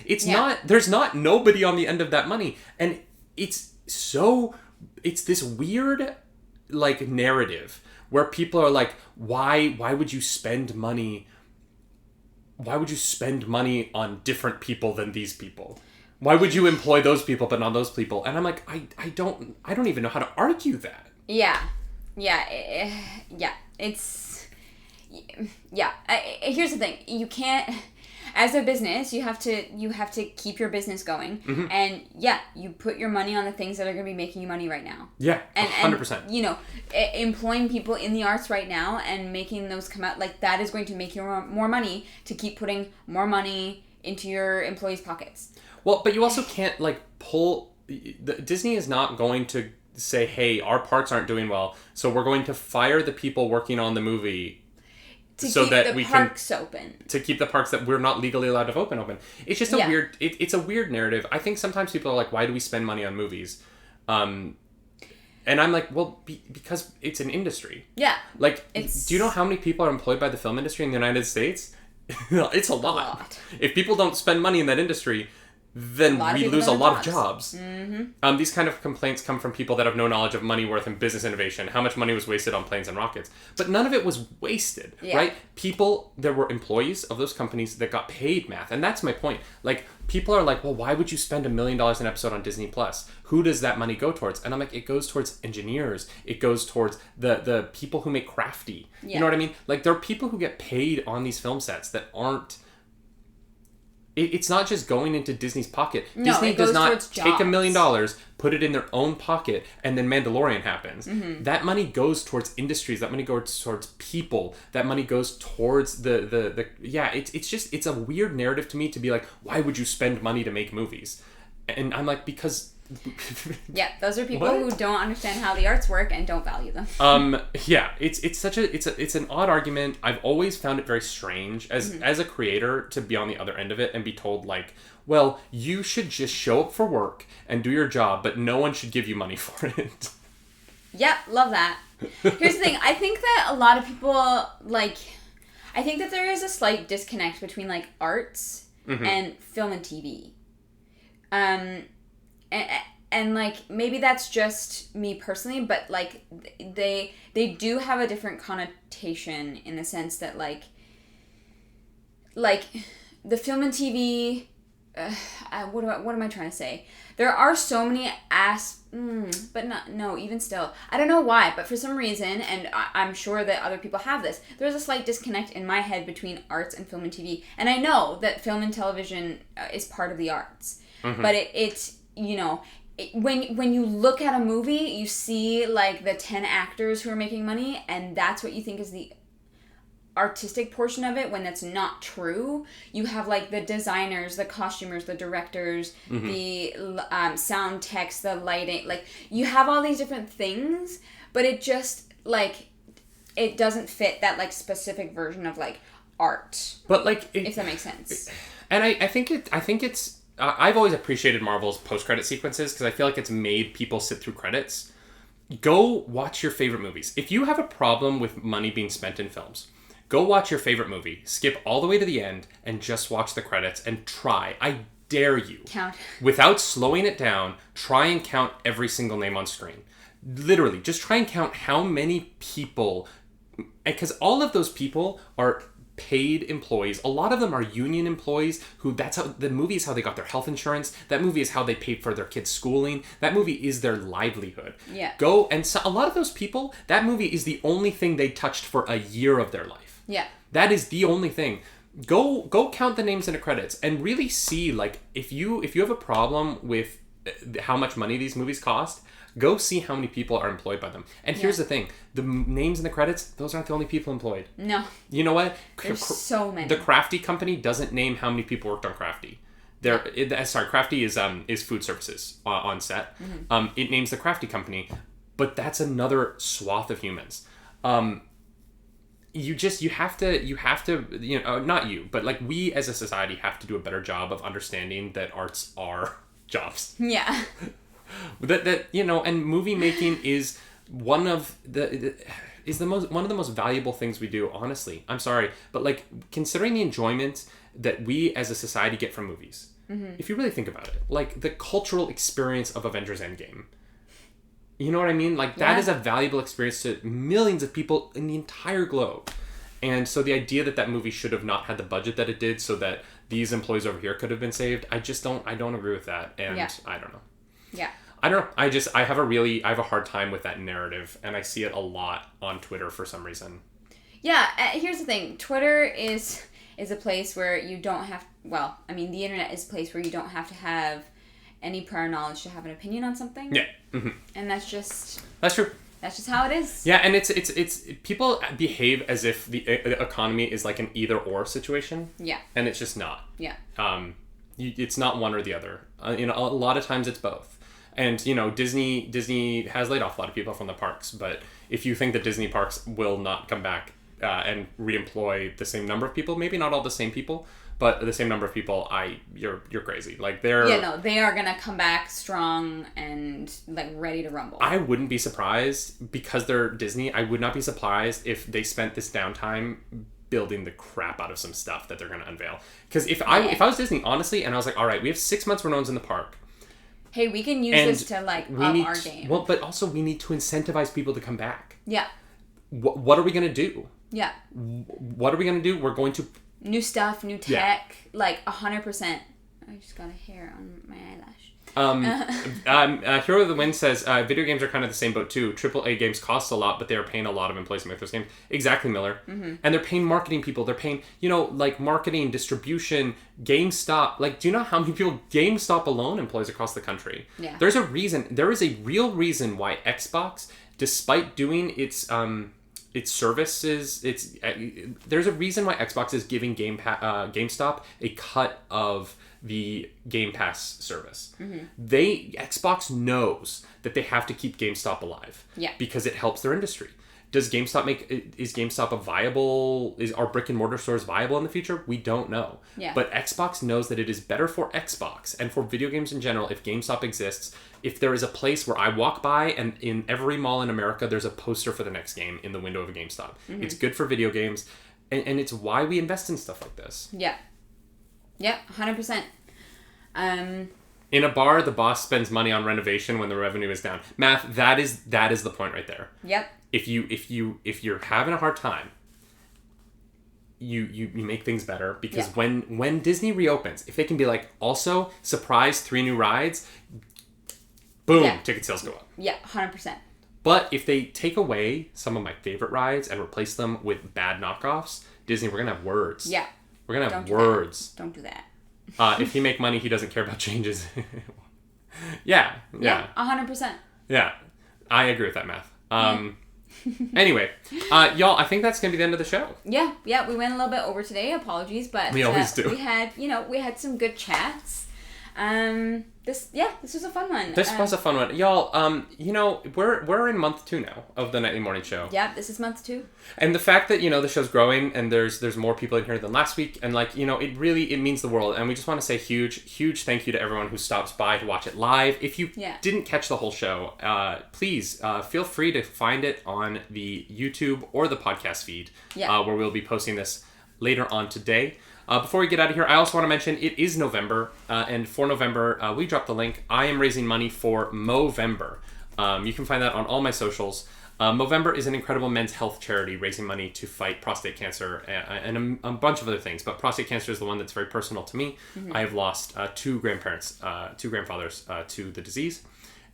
Speaker 1: There's not nobody on the end of that money. And it's this weird, like, narrative where people are like, why would you spend money on different people than these people? Why would you employ those people but not those people? And I'm like, I don't even know how to argue that.
Speaker 2: Here's the thing. You can't, as a business, you have to keep your business going. And you put your money on the things that are going to be making you money right now.
Speaker 1: Yeah, 100%.
Speaker 2: And, you know, employing people in the arts right now and making those come out, like, that is going to make you more money to keep putting more money into your employees' pockets.
Speaker 1: Well, but you also can't, like, Disney is not going to say, hey, our parks aren't doing well, so we're going to fire the people working on the movie
Speaker 2: to keep the parks open.
Speaker 1: To keep the parks that we're not legally allowed to open. It's just a weird... It's a weird narrative. I think sometimes people are like, why do we spend money on movies? And I'm like, well, because it's an industry.
Speaker 2: Yeah.
Speaker 1: Like, do you know how many people are employed by the film industry in the United States? It's a lot. If people don't spend money in that industry, then we lose a lot of jobs.
Speaker 2: Mm-hmm.
Speaker 1: These kind of complaints come from people that have no knowledge of money worth and business innovation, how much money was wasted on planes and rockets. But none of it was wasted, right? There were employees of those companies that got paid math. And that's my point. Like, people are like, well, why would you spend $1 million an episode on Disney Plus? Who does that money go towards? And I'm like, it goes towards engineers. It goes towards the people who make Crafty.
Speaker 2: Yeah.
Speaker 1: You know what I mean? Like, there are people who get paid on these film sets that aren't... It's not just going into Disney's pocket.
Speaker 2: No,
Speaker 1: Disney
Speaker 2: it
Speaker 1: does
Speaker 2: goes
Speaker 1: not
Speaker 2: towards
Speaker 1: take $1
Speaker 2: jobs.
Speaker 1: million, put it in their own pocket, and then Mandalorian happens.
Speaker 2: Mm-hmm.
Speaker 1: That money goes towards industries. That money goes towards people. That money goes towards the it's a weird narrative to me to be like, why would you spend money to make movies? And I'm like, because...
Speaker 2: Yeah, those are people
Speaker 1: What?
Speaker 2: who don't understand how the arts work and don't value them.
Speaker 1: It's an odd argument. I've always found it very strange as a creator to be on the other end of it and be told like, well, you should just show up for work and do your job, but no one should give you money for it.
Speaker 2: Yep, love that. Here's the thing. I think that a lot of people, like... I think that there is a slight disconnect between, like, arts and film and TV. And like, maybe that's just me personally, but, like, they do have a different connotation in the sense that, like the film and TV... what am I trying to say? There are so many even still. I don't know why, but for some reason, and I'm sure that other people have this, there's a slight disconnect in my head between arts and film and TV. And I know that film and television is part of the arts. But it's, you know, when you look at a movie, you see, like, the 10 actors who are making money, and that's what you think is the artistic portion of it, when that's not true. You have, like, the designers, the costumers, the directors, the sound techs, the lighting. Like, you have all these different things, but it just, like, it doesn't fit that, like, specific version of, like, art. But, like, if that makes sense.
Speaker 1: And I think it's I've always appreciated Marvel's post-credit sequences because I feel like it's made people sit through credits. Go watch your favorite movies. If you have a problem with money being spent in films, go watch your favorite movie, skip all the way to the end, and just watch the credits and try. I dare you.
Speaker 2: Count.
Speaker 1: Without slowing it down, try and count every single name on screen. Literally, just try and count how many people... Because all of those people are paid employees. A lot of them are union employees who, that's how... The movie is how they got their health insurance. That movie is how they paid for their kids' schooling. That movie is their livelihood.
Speaker 2: Yeah.
Speaker 1: Go, and so a lot of those people, that movie is the only thing they touched for a year of their life.
Speaker 2: Yeah.
Speaker 1: That is the only thing. Go count the names in the credits and really see, like, if you have a problem with how much money these movies cost, go see how many people are employed by them. And here's the thing. The names in the credits, those aren't the only people employed.
Speaker 2: No.
Speaker 1: You know what?
Speaker 2: There's so many.
Speaker 1: The Crafty company doesn't name how many people worked on Crafty. Crafty is food services on set. It names the Crafty company, but that's another swath of humans. You have to, you know, not you, but like we as a society have to do a better job of understanding that arts are jobs.
Speaker 2: Yeah.
Speaker 1: that you know, and movie making is one of the most valuable things we do, honestly. I'm sorry, but like considering the enjoyment that we as a society get from movies, if you really think about it, like the cultural experience of Avengers Endgame. You know what I mean? Like, that is a valuable experience to millions of people in the entire globe. And so the idea that movie should have not had the budget that it did so that these employees over here could have been saved, I don't agree with that. And I don't know.
Speaker 2: Yeah.
Speaker 1: I don't know. I have a hard time with that narrative, and I see it a lot on Twitter for some reason. Yeah,
Speaker 2: here's the thing. Twitter is a place where you don't have... Well, I mean, the internet is a place where you don't have to have any prior knowledge to have an opinion on something.
Speaker 1: Yeah.
Speaker 2: And that's true.
Speaker 1: That's
Speaker 2: just how it is.
Speaker 1: Yeah, and it's people behave as if the economy is like an either or situation.
Speaker 2: Yeah.
Speaker 1: And it's just not.
Speaker 2: Yeah.
Speaker 1: It's not one or the other. You know, a lot of times it's both. And you know, Disney has laid off a lot of people from the parks, but if you think that Disney parks will not come back and reemploy the same number of people, maybe not all the same people, but the same number of people, you're crazy. Like they are gonna come back strong and like ready to rumble. I wouldn't be surprised because they're Disney. I would not be surprised if they spent this downtime building the crap out of some stuff that they're going to unveil. Because if I was Disney, honestly, and I was like, all right, we have 6 months where no one's in the park.
Speaker 2: Hey, we can use this to like up our game.
Speaker 1: Well, but also we need to incentivize people to come back.
Speaker 2: Yeah.
Speaker 1: What are we going to do?
Speaker 2: Yeah.
Speaker 1: What are we going to do? We're going to...
Speaker 2: New stuff, new tech, like 100%. I just got a hair on my eyelash.
Speaker 1: Hero of the Wind says, video games are kind of the same boat too. AAA games cost a lot, but they are paying a lot of employees to make those games. Exactly, Miller. Mm-hmm. And they're paying marketing people. They're paying, like marketing, distribution, GameStop. Like, do you know how many people GameStop alone employs across the country?
Speaker 2: Yeah.
Speaker 1: There is a real reason why Xbox, despite doing its services, there's a reason why Xbox is giving GameStop a cut of the Game Pass service. Mm-hmm. Xbox knows that they have to keep GameStop alive.
Speaker 2: Yeah.
Speaker 1: Because it helps their industry. Is GameStop a viable, are brick and mortar stores viable in the future? We don't know.
Speaker 2: Yeah.
Speaker 1: But Xbox knows that it is better for Xbox and for video games in general if GameStop exists. If there is a place where I walk by and in every mall in America, there's a poster for the next game in the window of a GameStop. Mm-hmm. It's good for video games. And it's why we invest in stuff like this.
Speaker 2: Yeah. Yeah, 100%.
Speaker 1: In a bar, the boss spends money on renovation when the revenue is down. Math, that is the point right there.
Speaker 2: Yep.
Speaker 1: If you're having a hard time, you make things better because when Disney reopens, if they can be like, also surprise 3 new rides, boom, ticket sales go up.
Speaker 2: Yeah, 100%.
Speaker 1: But if they take away some of my favorite rides and replace them with bad knockoffs, Disney, we're gonna have words.
Speaker 2: Yeah.
Speaker 1: We're gonna have words.
Speaker 2: Don't do that.
Speaker 1: If he make money, he doesn't care about changes. Yeah.
Speaker 2: 100%.
Speaker 1: Yeah, I agree with that, Math. Anyway, y'all, I think that's gonna be the end of the show.
Speaker 2: Yeah, we went a little bit over today. Apologies, but
Speaker 1: we always do.
Speaker 2: We had some good chats. This was a fun one.
Speaker 1: This was a fun one, y'all. We're in month 2 now of the Nightly Morning Show.
Speaker 2: Yeah, this is month 2.
Speaker 1: And the fact that the show's growing and there's more people in here than last week, and it means the world. And we just want to say huge thank you to everyone who stops by to watch it live. If you didn't catch the whole show, please feel free to find it on the YouTube or the podcast feed, where we'll be posting this later on today. Before we get out of here, I also want to mention it is November, and for November, we dropped the link. I am raising money for Movember. You can find that on all my socials. Movember is an incredible men's health charity raising money to fight prostate cancer and a bunch of other things, but prostate cancer is the one that's very personal to me. Mm-hmm. I have lost 2 grandfathers to the disease,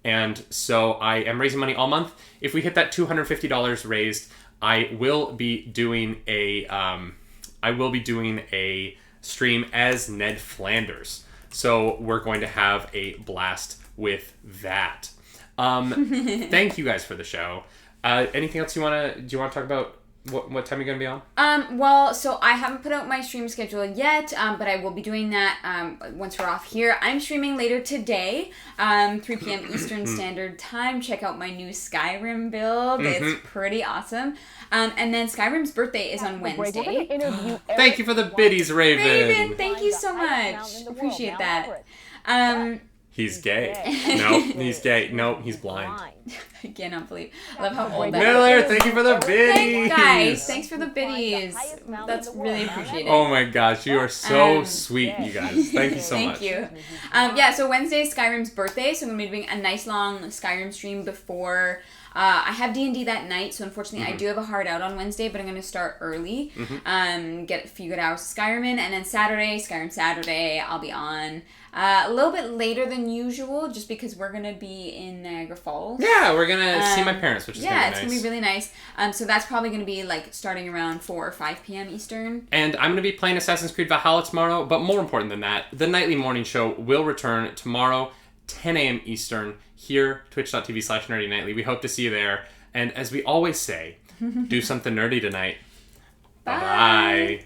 Speaker 1: and so I am raising money all month. If we hit that $250 raised, I will be doing a stream as Ned Flanders. So we're going to have a blast with that. Thank you guys for the show. Anything else do you want to talk about? What time are you going to be on?
Speaker 2: Well, so I haven't put out my stream schedule yet, but I will be doing that once we're off here. I'm streaming later today, 3 p.m. Eastern Standard Time. Check out my new Skyrim build. Mm-hmm. It's pretty awesome. And then Skyrim's birthday is on Wednesday.
Speaker 1: Thank you for the biddies, Raven.
Speaker 2: Raven, thank you so much. Appreciate that.
Speaker 1: He's gay. No, he's gay. No, he's blind.
Speaker 2: I cannot believe. I love how old that
Speaker 1: Miller, thank you for the biddies.
Speaker 2: Guys, thanks for the biddies. That's really appreciated.
Speaker 1: Oh my gosh, you are so sweet, you guys. Thank you so much.
Speaker 2: Thank you. So Wednesday is Skyrim's birthday, so I'm going to be doing a nice long Skyrim stream before... I have D&D that night, so unfortunately I do have a hard out on Wednesday, but I'm going to start early, get a few good hours of Skyrim in, and then Skyrim Saturday, I'll be on a little bit later than usual, just because we're going to be in Niagara Falls.
Speaker 1: Yeah, we're going to see my parents, which is going to be nice. Yeah,
Speaker 2: it's going to be really nice. So that's probably going to be starting around 4 or 5 p.m. Eastern.
Speaker 1: And I'm going to be playing Assassin's Creed Valhalla tomorrow, but more important than that, the Nightly Morning Show will return tomorrow, 10 a.m. Eastern, here, twitch.tv/nerdynightly. We hope to see you there. And as we always say, do something nerdy tonight. Bye-bye.